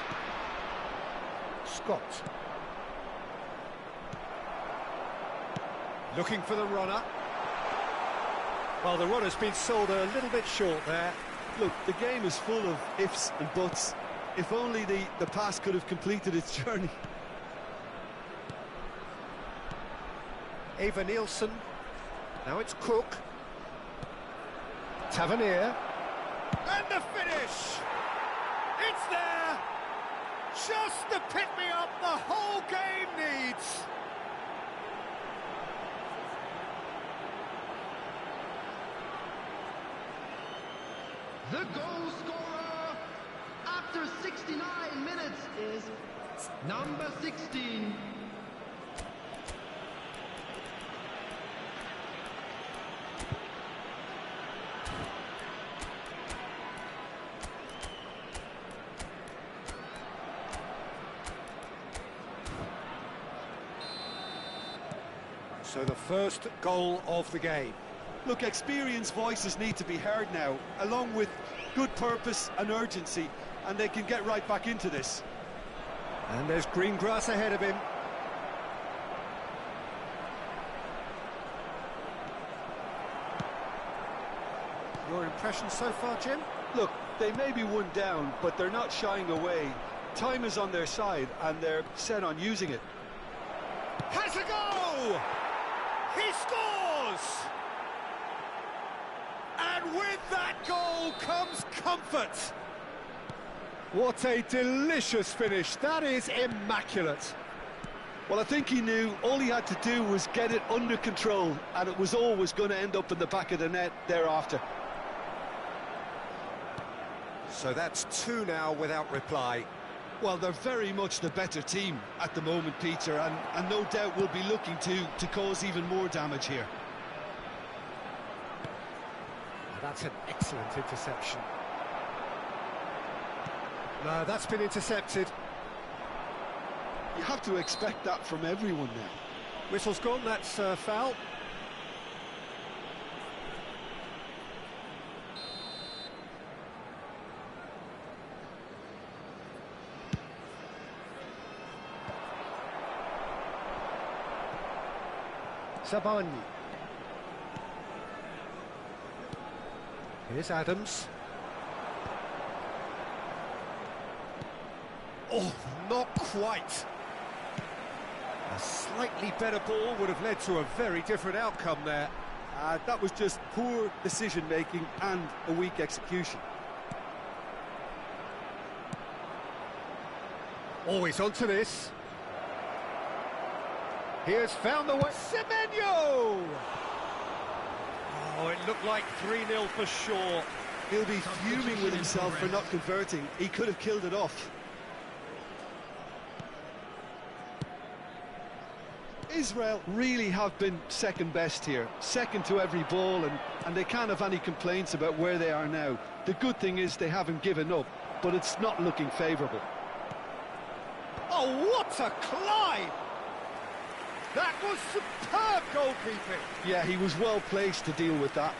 Scott. Looking for the runner. Well, the runner's been sold a little bit short there. Look, the game is full of ifs and buts. If only the pass could have completed its journey. Eva Nielsen. Now it's Cook. Tavernier. And the finish! It's there! Just the pick-me-up the whole game needs! The goal scorer after 69 minutes is number 16. So the first goal of the game. Look, experienced voices need to be heard now, along with good purpose and urgency, and they can get right back into this. And there's green grass ahead of him. Your impression so far, Jim? Look, they may be one down, but they're not shying away. Time is on their side, and they're set on using it. Has a go! He scores! And with that goal comes comfort. What a delicious finish. That is immaculate. Well, I think he knew all he had to do was get it under control, and it was always going to end up in the back of the net thereafter. So that's two now without reply. Well, they're very much the better team at the moment, Peter, and no doubt will be looking to cause even more damage here. That's an excellent interception. No, that's been intercepted. You have to expect that from everyone now. Whistle's gone, that's foul. Sabani. Here's Adams. Oh, not quite. A slightly better ball would have led to a very different outcome there. That was just poor decision-making and a weak execution. Always onto this. He has found the way. Semenyo! Oh, it looked like 3-0 for sure. He'll be fuming with himself for not converting. He could have killed it off. Israel really have been second best here, second to every ball, and they can't have any complaints about where they are now. The good thing is they haven't given up, but it's not looking favourable. Oh, what a climb! That was superb goalkeeping. Yeah, he was well placed to deal with that.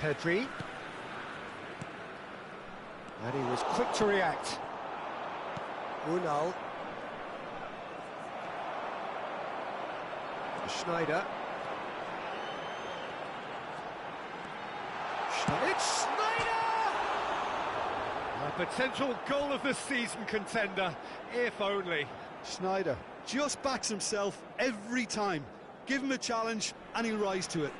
Pedri. And he was quick to react. Unal. Schneider. It's Schneider! A potential goal of the season contender, if only. Schneider just backs himself every time. Give him a challenge and he'll rise to it.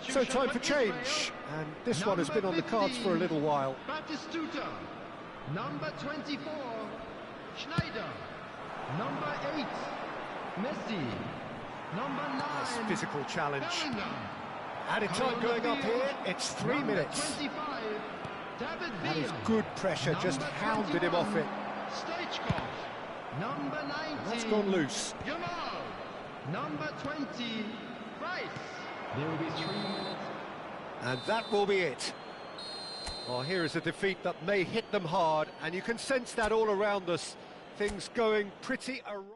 So time for change, and this one has been on the cards for a little while. Batistuta, number 24, Schneider, number 8, Messi, number 9, Nice physical challenge. Bellingham. Added time going up here, it's 3 Number minutes. 25, David That is Villa. good pressure, just Number hounded him off it. 21, Stoichkov. Number 19, That's gone loose. Yamal. Number 20, Price. There will be 3 minutes. And that will be it. Well, here is a defeat that may hit them hard, and you can sense that all around us. Things going pretty awry.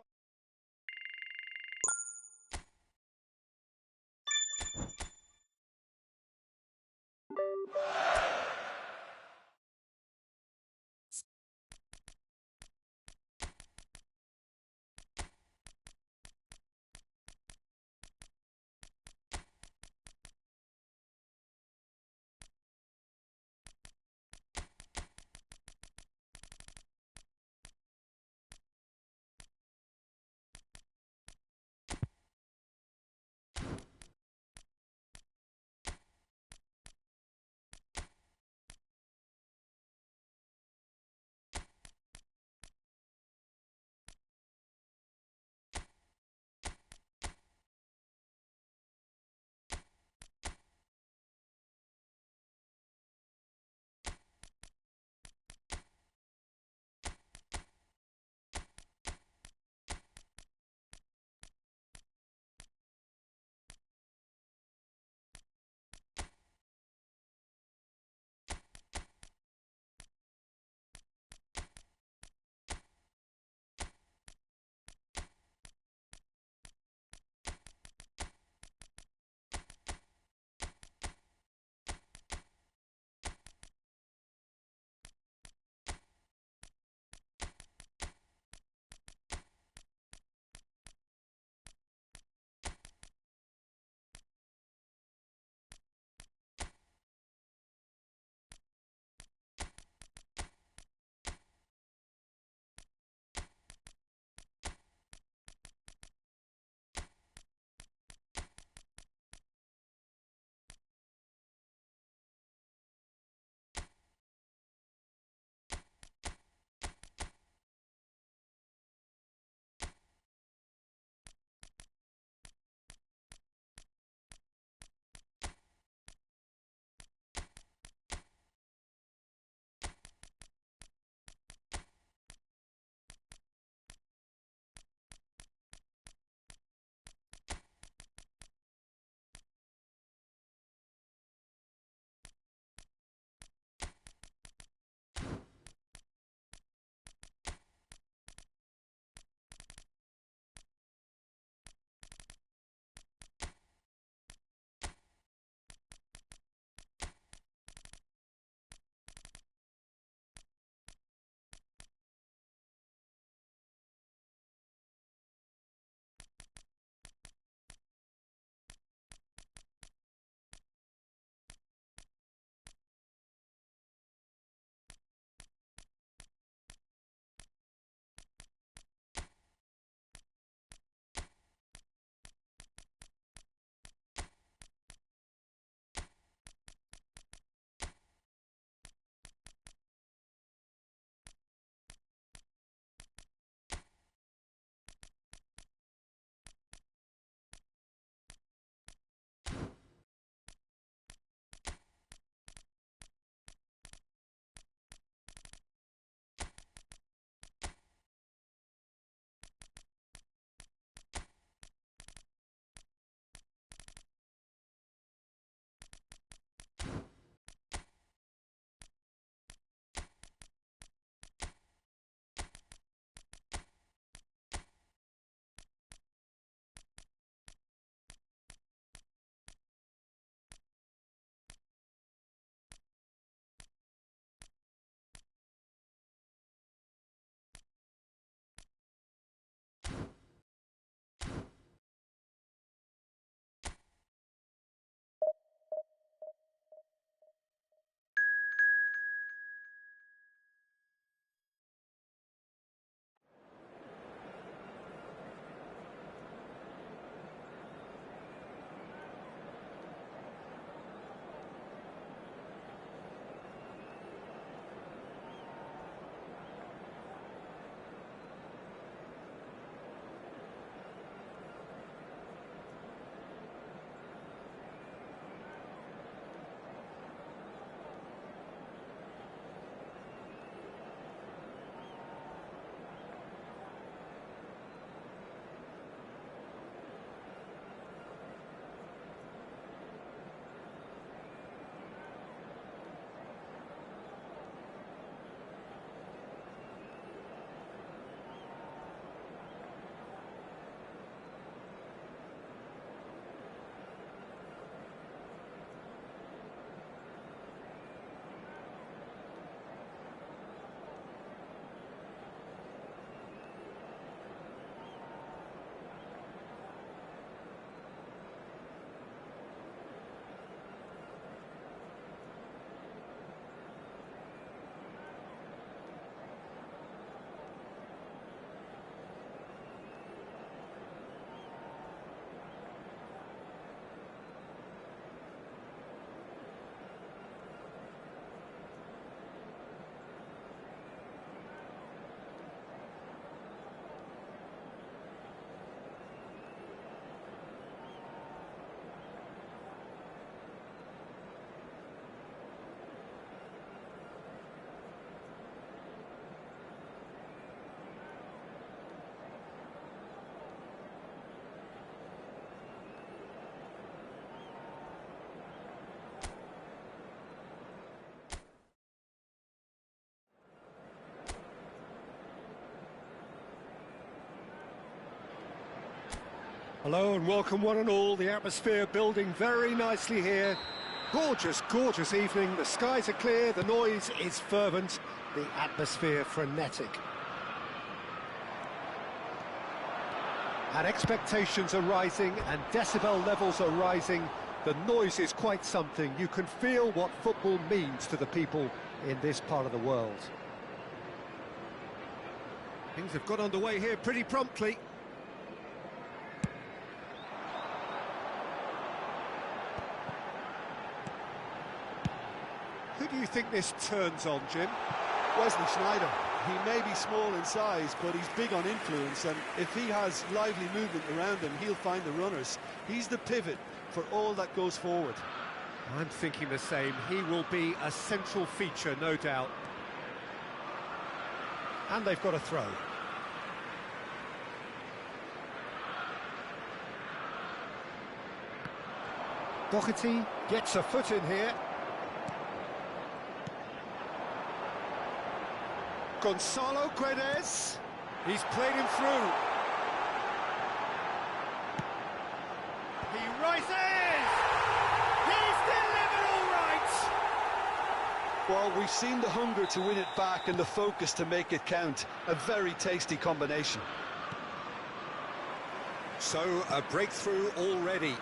Hello and welcome one and all. The atmosphere building very nicely here. Gorgeous, gorgeous evening. The skies are clear, the noise is fervent, the atmosphere frenetic. And expectations are rising and decibel levels are rising. The noise is quite something. You can feel what football means to the people in this part of the world. Things have got underway here pretty promptly. Who do you think this turns on, Jim? Wesley Sneijder. He may be small in size, but he's big on influence, and if he has lively movement around him, he'll find the runners. He's the pivot for all that goes forward. I'm thinking the same. He will be a central feature, no doubt. And they've got a throw. Doherty gets a foot in here. Gonzalo Guedes, he's played him through. He rises! He's delivered all right! Well, we've seen the hunger to win it back and the focus to make it count. A very tasty combination. So, a breakthrough already.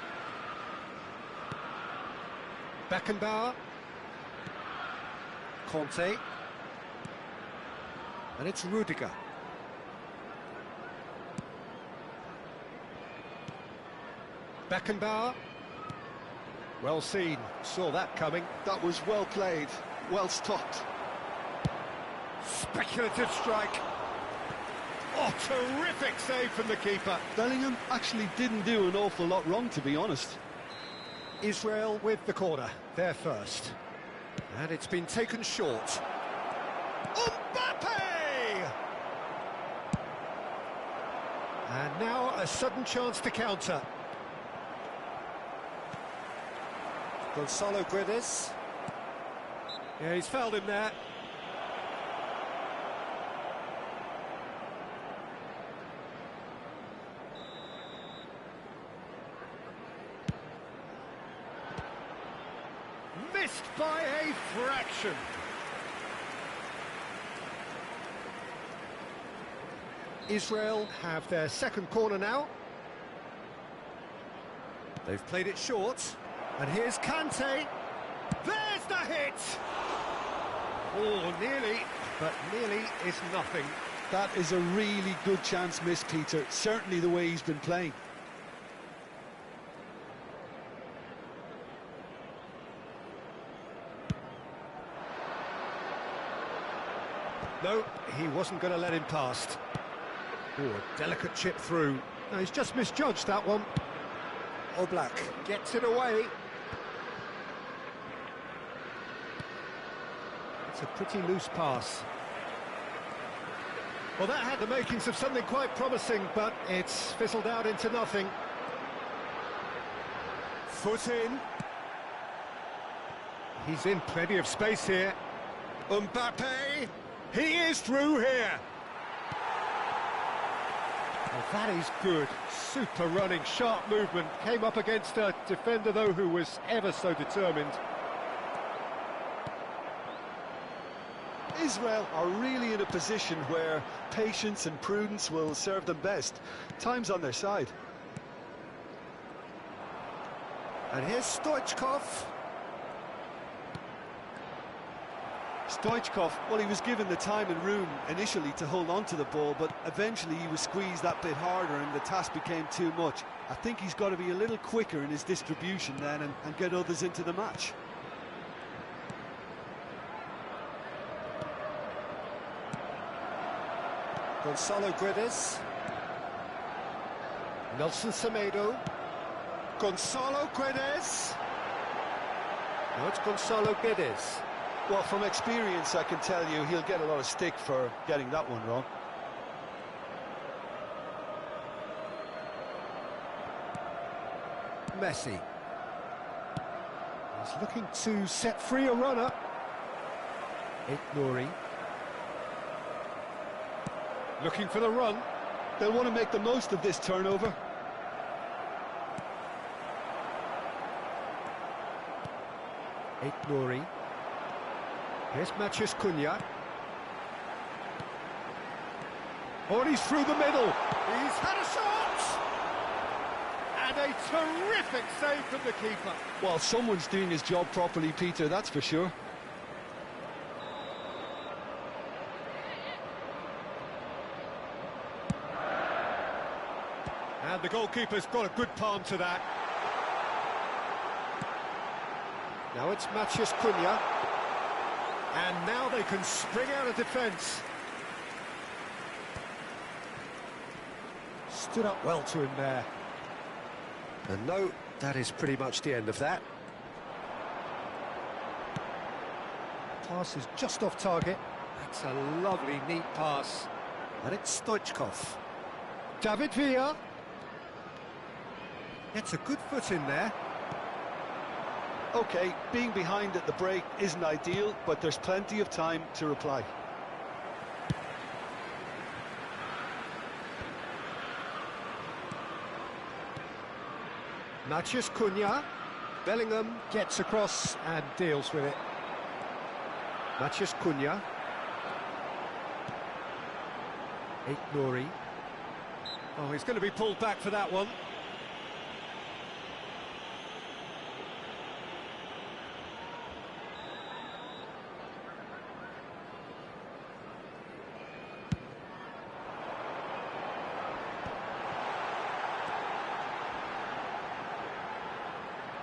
Beckenbauer. Conte. And it's Rudiger. Beckenbauer. Well seen, saw that coming. That was well played, well stopped. Speculative strike. Oh, terrific save from the keeper. Bellingham actually didn't do an awful lot wrong, to be honest. Israel with the corner, they're first. And it's been taken short. Mbappe! And now a sudden chance to counter. Gonzalo Guedes. Yeah, he's fouled him there. Missed by a fraction. Israel have their second corner now. They've played it short. And here's Kante. There's the hit! Oh, nearly, but nearly is nothing. That is a really good chance missed, Peter. Certainly the way he's been playing. No, he wasn't going to let him past. Oh, a delicate chip through. No, he's just misjudged that one. Oblak gets it away. It's a pretty loose pass. Well, that had the makings of something quite promising, but it's fizzled out into nothing. Foot in. He's in plenty of space here. Mbappe! He is through here! Well, that is good. Super running, sharp movement. Came up against a defender, though, who was ever so determined. Israel are really in a position where patience and prudence will serve them best. Time's on their side. And here's Stoichkov. Stoichkov, well, he was given the time and room initially to hold on to the ball, but eventually he was squeezed that bit harder and the task became too much. I think he's got to be a little quicker in his distribution then and get others into the match. Gonzalo Guedes. Nelson Semedo. Gonzalo Guedes. No, it's Gonzalo Guedes. Well, from experience, I can tell you he'll get a lot of stick for getting that one wrong. Messi. He's looking to set free a runner. Nouri. Looking for the run. They'll want to make the most of this turnover. Nouri. Here's Mathias Cunha. Oh, and he's through the middle. He's had a shot! And a terrific save from the keeper. Well, someone's doing his job properly, Peter, that's for sure. And the goalkeeper's got a good palm to that. Now it's Mathias Cunha. And now they can spring out of defence. Stood up well to him there. And no, that is pretty much the end of that. Pass is just off target. That's a lovely, neat pass. And it's Stoichkov. David Villa. Gets a good foot in there. OK, being behind at the break isn't ideal, but there's plenty of time to reply. Mathias Cunha. Bellingham gets across and deals with it. Mathias Cunha. Nouri. Oh, he's going to be pulled back for that one.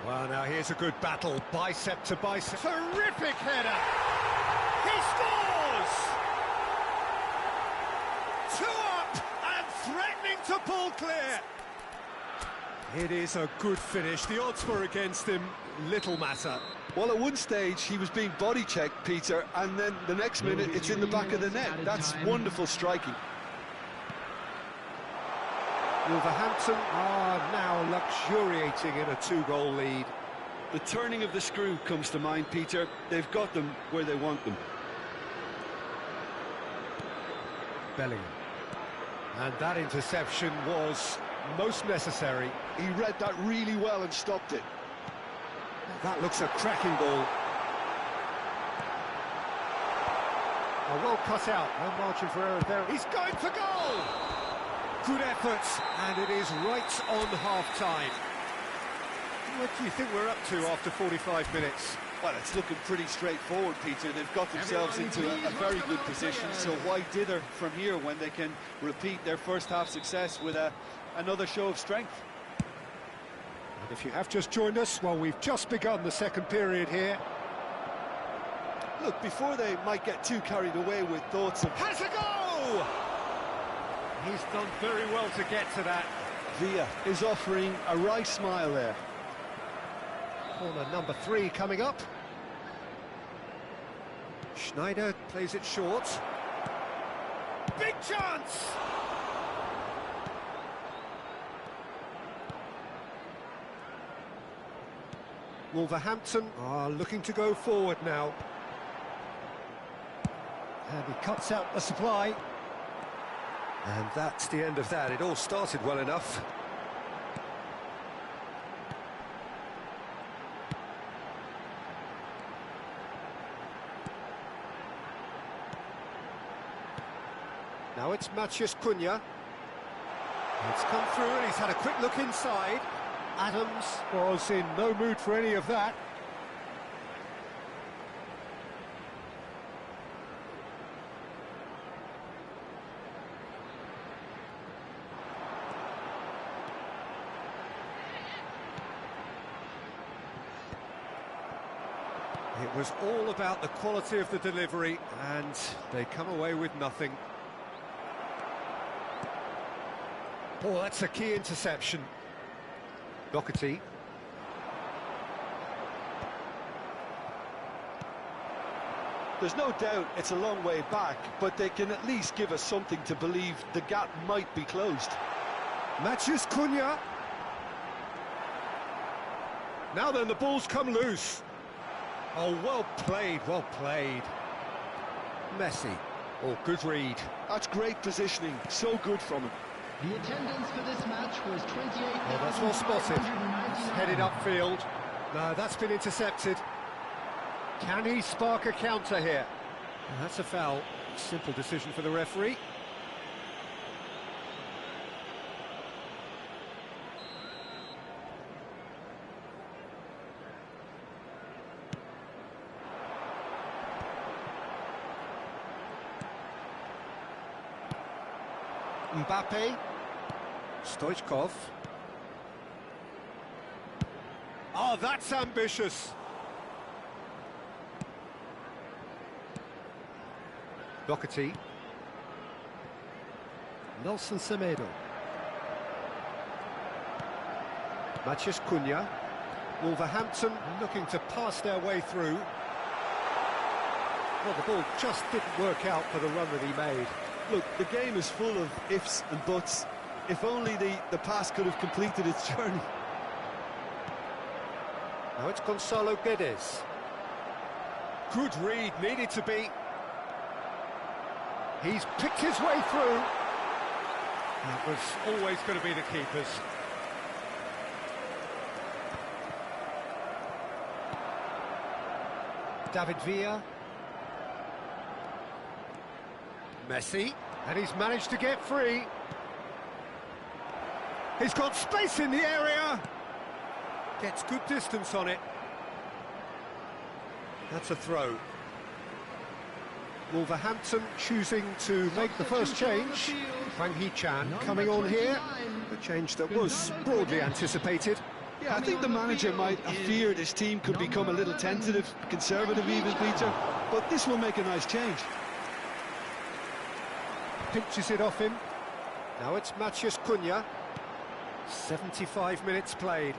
Well, now here's a good battle, bicep to bicep. Terrific header! He scores! 2 up and threatening to pull clear. It is a good finish. The odds were against him, little matter. Well, at one stage he was being body-checked, Peter, and then the next minute it's in the back of the net. That's wonderful striking. Wolverhampton are now luxuriating in a 2-goal lead. The turning of the screw comes to mind, Peter. They've got them where they want them. Bellingham. And that interception was most necessary. He read that really well and stopped it. That looks a cracking ball. Oh, well cut out. No margin for error there. He's going for goal! Good effort, and it is right on half-time. What do you think we're up to after 45 minutes? Well, it's looking pretty straightforward, Peter. They've got themselves into a very good position, so why dither from here when they can repeat their first-half success with another show of strength? And if you have just joined us, well, we've just begun the second period here. Look, before they might get too carried away with thoughts of... Has a go! He's done very well to get to that. Villa is offering a wry smile there. Corner number 3 coming up. Schneider plays it short. Big chance! Wolverhampton are looking to go forward now. And he cuts out the supply. And that's the end of that. It all started well enough. Now it's Mathias Cunha. It's come through and he's had a quick look inside. Adams was in no mood for any of that. It was all about the quality of the delivery, and they come away with nothing. Oh, that's a key interception. Doherty. There's no doubt it's a long way back, but they can at least give us something to believe the gap might be closed. Mathias Cunha. Now then, the ball's come loose. Oh, well played, well played. Messi. Oh, good read. That's great positioning, so good from him. The attendance for this match was 28,591. Oh, that's well spotted. It's headed upfield. No, that's been intercepted. Can he spark a counter here? And that's a foul. Simple decision for the referee. Mbappe, Stoichkov. Oh, that's ambitious. Doherty. Nelson Semedo. Matheus Cunha. Wolverhampton looking to pass their way through. Well, the ball just didn't work out for the run that he made. Look, the game is full of ifs and buts. If only the pass could have completed its journey. Now it's Gonzalo Guedes. Good read, needed to be. He's picked his way through. That was always going to be the keeper's. David Villa. Messi, and he's managed to get free. He's got space in the area. Gets good distance on it. That's a throw. Wolverhampton choosing to make the first change. Wang Hee-chan coming on here. A change that was broadly anticipated. Yeah, I think the manager might have feared his team could become a little tentative, conservative even, Peter. But this will make a nice change. Pinches it off him. Now it's Matheus Cunha. 75 minutes played.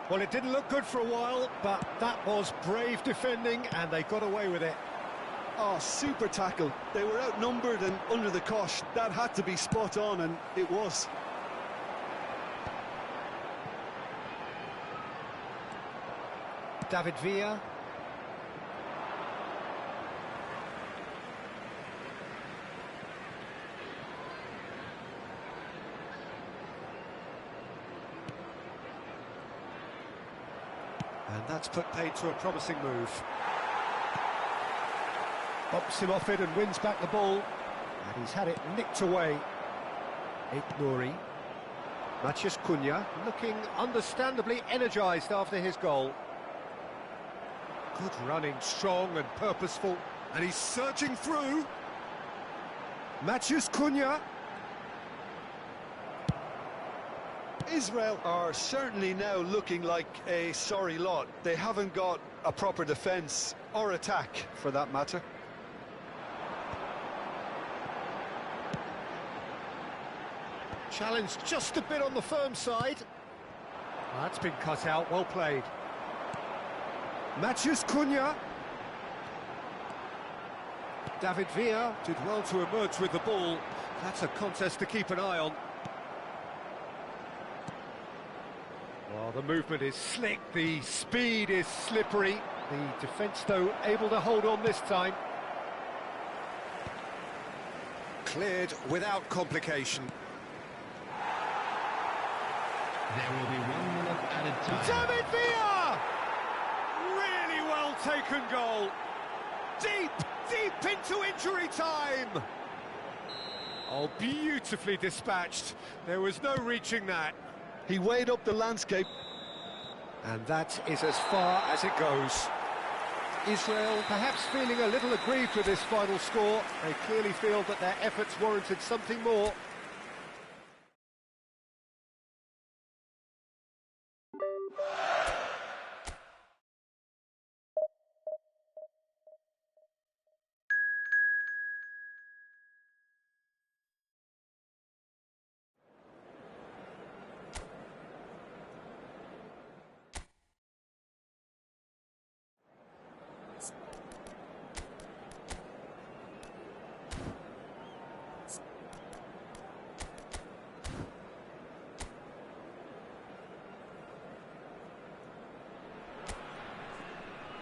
Well, it didn't look good for a while, but that was brave defending, and they got away with it. Oh, super tackle. They were outnumbered and under the cosh. That had to be spot on, and it was. David Villa. And that's put paid to a promising move. Bumps him off it and wins back the ball. And he's had it nicked away. Nouri. Matheus Cunha looking understandably energised after his goal. Good running, strong and purposeful. And he's surging through. Matheus Cunha. Israel are certainly now looking like a sorry lot. They haven't got a proper defence or attack, for that matter. Challenged just a bit on the firm side. That's been cut out, well played. Matheus Cunha. David Villa did well to emerge with the ball. That's a contest to keep an eye on. Well, the movement is slick, the speed is slippery. The defence, though, able to hold on this time. Cleared without complication. There will be 1 minute added time. David Villa! Really well taken goal. Deep into injury time. Oh, beautifully dispatched. There was no reaching that. He weighed up the landscape. And that is as far as it goes. Israel perhaps feeling a little aggrieved with this final score. They clearly feel that their efforts warranted something more.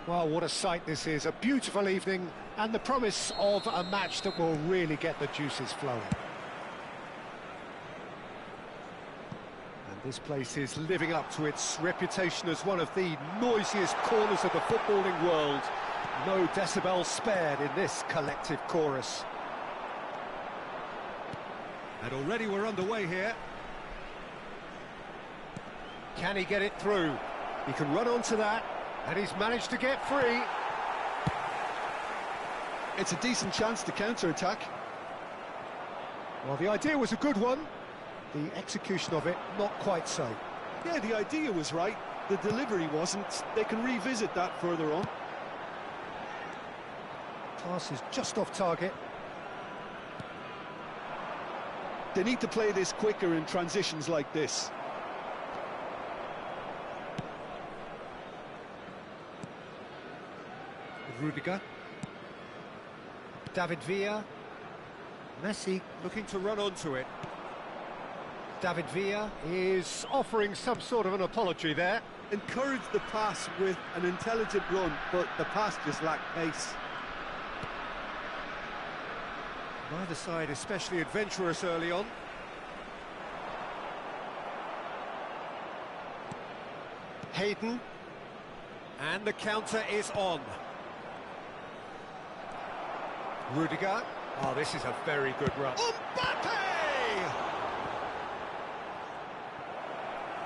Well, what a sight this is, a beautiful evening and the promise of a match that will really get the juices flowing. And This place is living up to its reputation as one of the noisiest corners of the footballing world. No decibels spared in this collective chorus. And already we're underway here. Can he get it through? He can run onto that, and he's managed to get free. It's a decent chance to counter-attack. Well, the idea was a good one. The execution of it, not quite so. Yeah, the idea was right. The delivery wasn't. They can revisit that further on. Pass is just off target. They need to play this quicker in transitions like this. Rudiger. David Villa. Messi looking to run onto it. David Villa is offering some sort of an apology there. Encouraged the pass with an intelligent run, but the pass just lacked pace. Neither side especially adventurous early on. Hayden. And the counter is on. Rudiger. Oh, this is a very good run. Mbappe!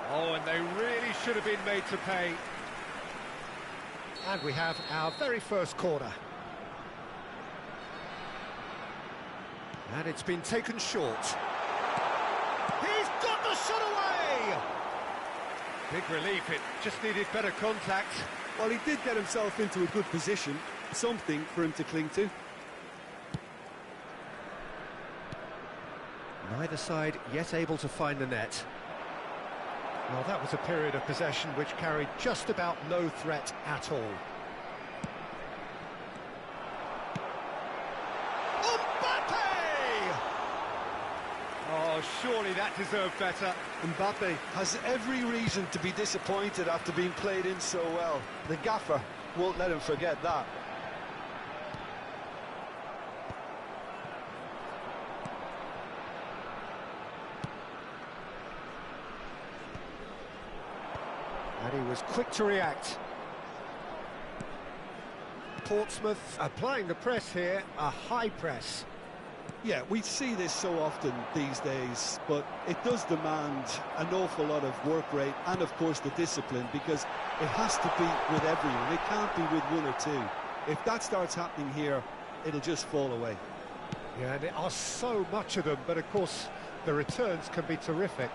Oh, and they really should have been made to pay. And we have our very first corner. And it's been taken short. He's got the shot away! Big relief, it just needed better contact. Well, he did get himself into a good position, something for him to cling to. Neither side yet able to find the net. Well, that was a period of possession which carried just about no threat at all. Mbappe! Oh, surely that deserved better. Mbappe has every reason to be disappointed after being played in so well. The gaffer won't let him forget that. And he was quick to react. Portsmouth applying the press here, a high press. Yeah, we see this so often these days, but it does demand an awful lot of work rate and, of course, the discipline, because it has to be with everyone. It can't be with one or two. If that starts happening here, it'll just fall away. Yeah, and there are so much of them, but, of course, the returns can be terrific.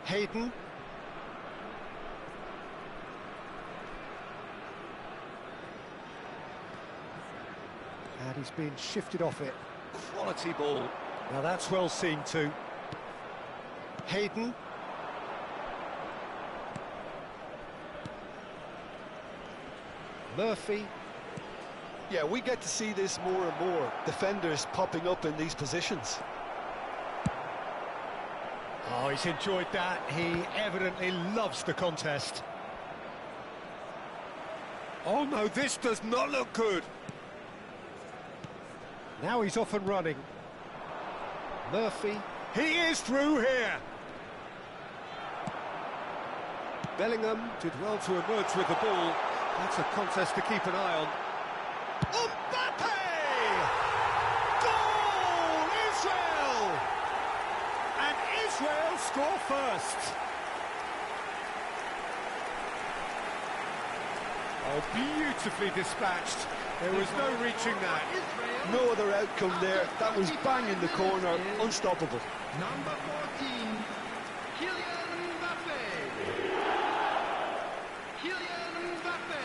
Hayden. And he's been shifted off it. Quality ball. Now that's well seen too. Hayden. Murphy. Yeah, we get to see this more and more. Defenders popping up in these positions. Oh, he's enjoyed that. He evidently loves the contest. Oh no, this does not look good. Now he's off and running. Murphy. He is through here. Bellingham did well to emerge with the ball. That's a contest to keep an eye on. Mbappe! Goal! Israel! And Israel score first. Oh, beautifully dispatched. There was no reaching that. No other outcome there. That was bang in the corner, unstoppable. Number 14, Kylian Mbappe. Kylian Mbappe.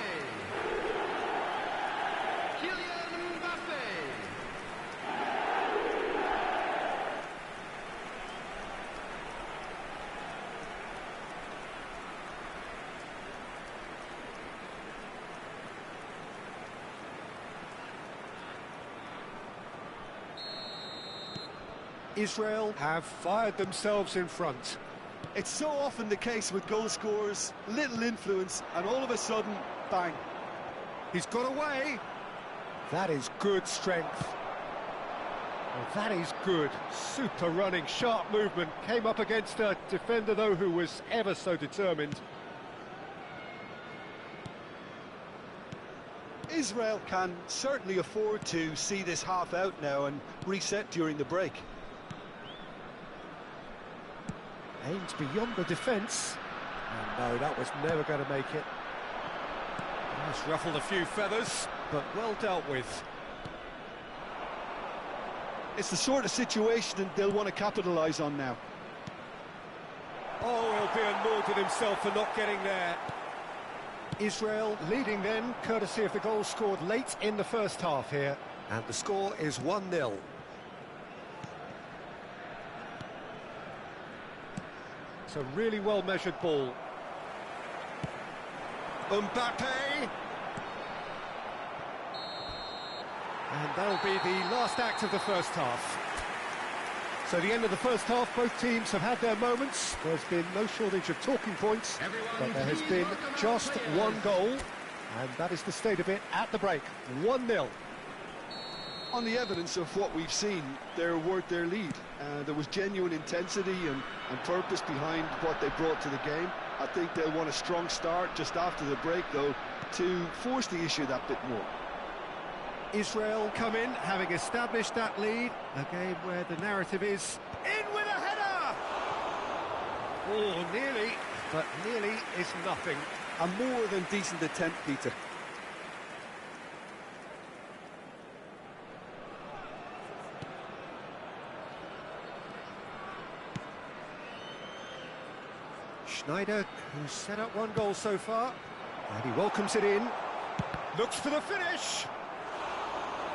Kylian Mbappe. Israel have fired themselves in front. It's so often the case with goal scorers, little influence, and all of a sudden, bang. He's got away. That is good strength. Well, that is good. Super running, sharp movement. Came up against a defender, though, who was ever so determined. Israel can certainly afford to see this half out now and reset during the break. Aimed beyond the defence. And no, that was never going to make it. It's ruffled a few feathers, but well dealt with. It's the sort of situation they'll want to capitalise on now. Oh, he'll be annoyed with himself for not getting there. Israel leading then, courtesy of the goal scored late in the first half here. And the score is 1-0. It's a really well-measured ball. Mbappe! And that'll be the last act of the first half. So the end of the first half, both teams have had their moments. There's been no shortage of talking points, but there has been just one goal, and that is the state of it at the break. 1-0. On the evidence of what we've seen, they're worth their lead. There was genuine intensity and purpose behind what they brought to the game. I think they'll want a strong start just after the break, though, to force the issue that bit more. Israel come in, having established that lead. A game where the narrative is in with a header! Oh, nearly, but nearly is nothing. A more than decent attempt, Peter. Schneider, who's set up one goal so far, and he welcomes it in. Looks for the finish!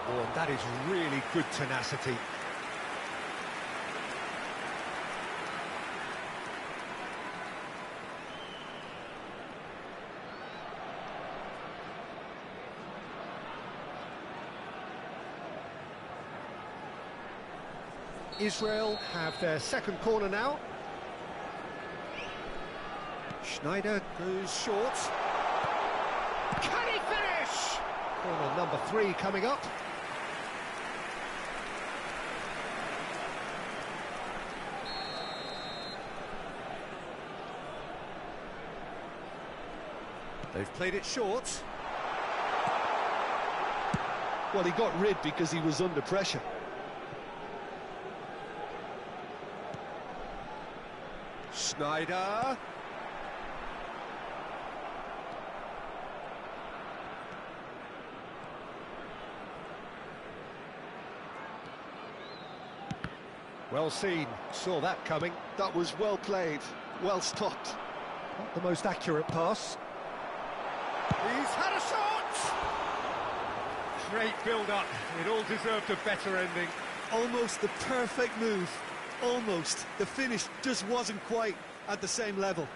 Oh, and that is really good tenacity. Israel have their second corner now. Schneider goes short. Can he finish? Corner number 3 coming up. They've played it short. Well, he got rid because he was under pressure. Schneider. Well seen, saw that coming. That was well played, well stopped. Not the most accurate pass. He's had a shot! Great build-up, it all deserved a better ending. Almost the perfect move, almost. The finish just wasn't quite at the same level.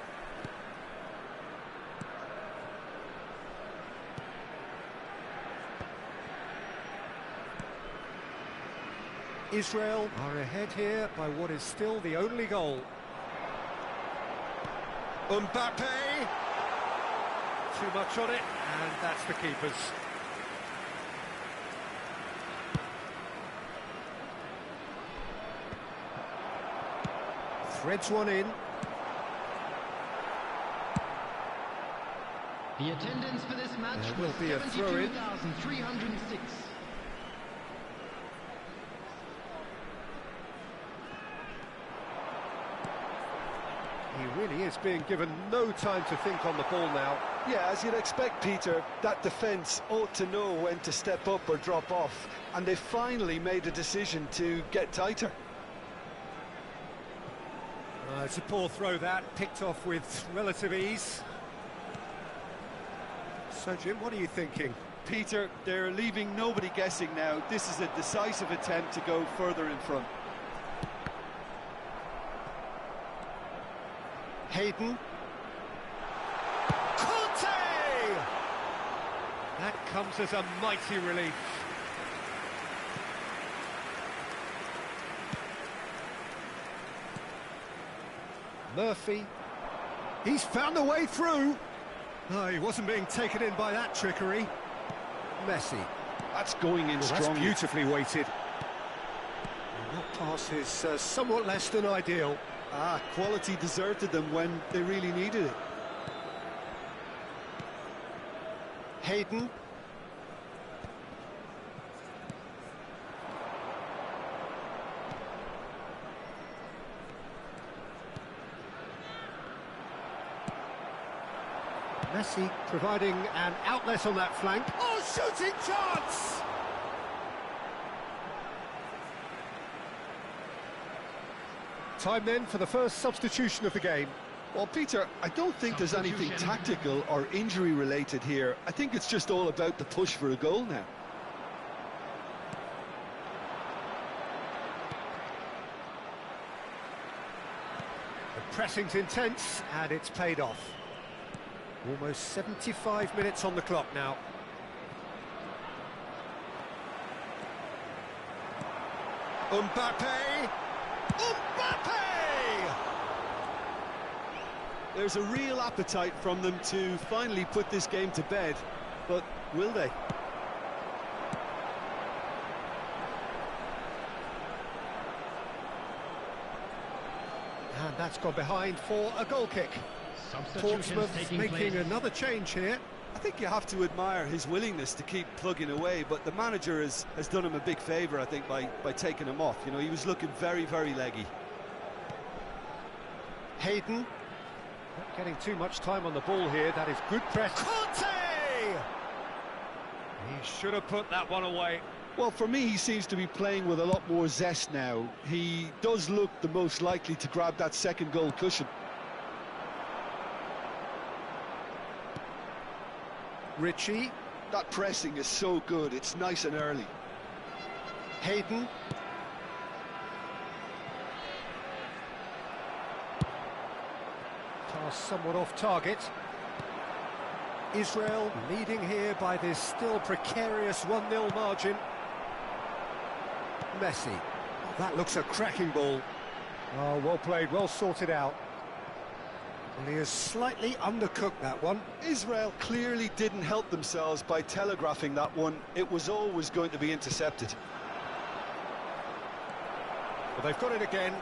Israel are ahead here by what is still the only goal. Mbappe! Too much on it, and that's the keeper's. Threads one in. The attendance for this match There will be a throw-in. 72,306. He really is being given no time to think on the ball now. Yeah, as you'd expect, Peter, that defence ought to know when to step up or drop off, and they finally made a decision to get tighter. It's a poor throw that, picked off with relative ease. So, Jim, what are you thinking? Peter, they're leaving nobody guessing now. This is a decisive attempt to go further in front. Hayden. Conte! That comes as a mighty relief. Murphy. He's found a way through. No, he wasn't being taken in by that trickery. Messi. That's going in Well, strongly. that's beautifully weighted. And that pass is somewhat less than ideal. Quality deserted them when they really needed it. Hayden. Messi providing an outlet on that flank. Oh, shooting chance! Time then for the first substitution of the game. Well, Peter, I don't think there's anything tactical or injury related here. I think it's just all about the push for a goal now. The pressing's intense and it's paid off. Almost 75 minutes on the clock now. Mbappe! Mbappe! There's a real appetite from them to finally put this game to bed, but will they? And that's gone behind for a goal kick. Portsmouth making another change here. I think you have to admire his willingness to keep plugging away, but the manager has done him a big favour, I think, by taking him off. You know, he was looking very, very leggy. Hayden. Not getting too much time on the ball here. That is good press. Conte! He should have put that one away. Well, for me, he seems to be playing with a lot more zest now. He does look the most likely to grab that second goal cushion. Ritchie. That pressing is so good, it's nice and early. Hayden. Pass somewhat off target. Israel leading here by this still precarious 1-0 margin. Messi. Oh, that looks a cracking ball. Oh, well played, well sorted out. Well, he has slightly undercooked that one. Israel clearly didn't help themselves by telegraphing that one. It was always going to be intercepted. Well, they've got it again.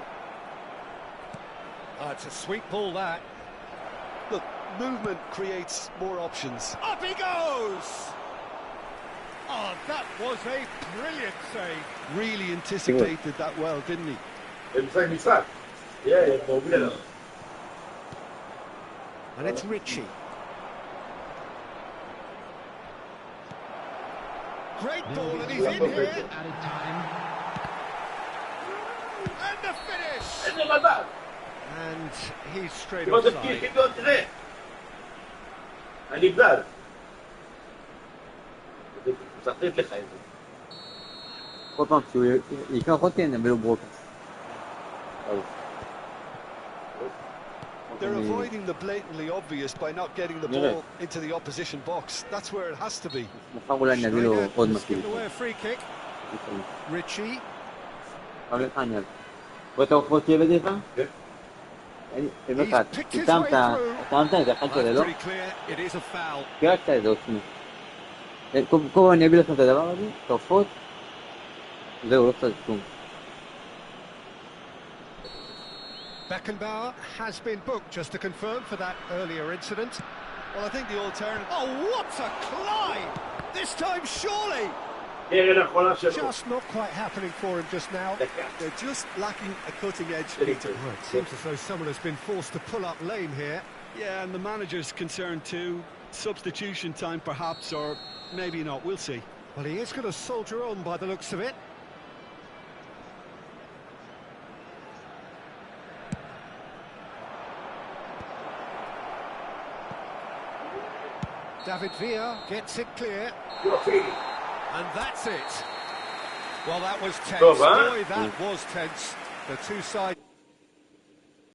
Oh, it's a sweet ball, that. Look, movement creates more options. Up he goes! Oh, that was a brilliant save. Really anticipated that well, didn't he? And it's Ritchie. Great ball, and he's in here. Added time. And the finish! And he's straight offside. They're avoiding the blatantly obvious by not getting the ball into the opposition box. That's where it has to be. Schneider has given away a free kick. Ritchie. He's picked his way through. That's pretty clear, it is a foul. Beckenbauer has been booked, just to confirm, for that earlier incident. Well, I think the alternative... Oh, what a climb! This time, surely! Just not quite happening for him just now. They're just lacking a cutting edge, Peter. Well, it seems as though someone has been forced to pull up lame here. Yeah, and the manager's concerned too. Substitution time, perhaps, or maybe not. We'll see. Well, he is going to soldier on by the looks of it. David Villa gets it clear. And that's it. Well, that was tense. Boy, that was tense. The two sides...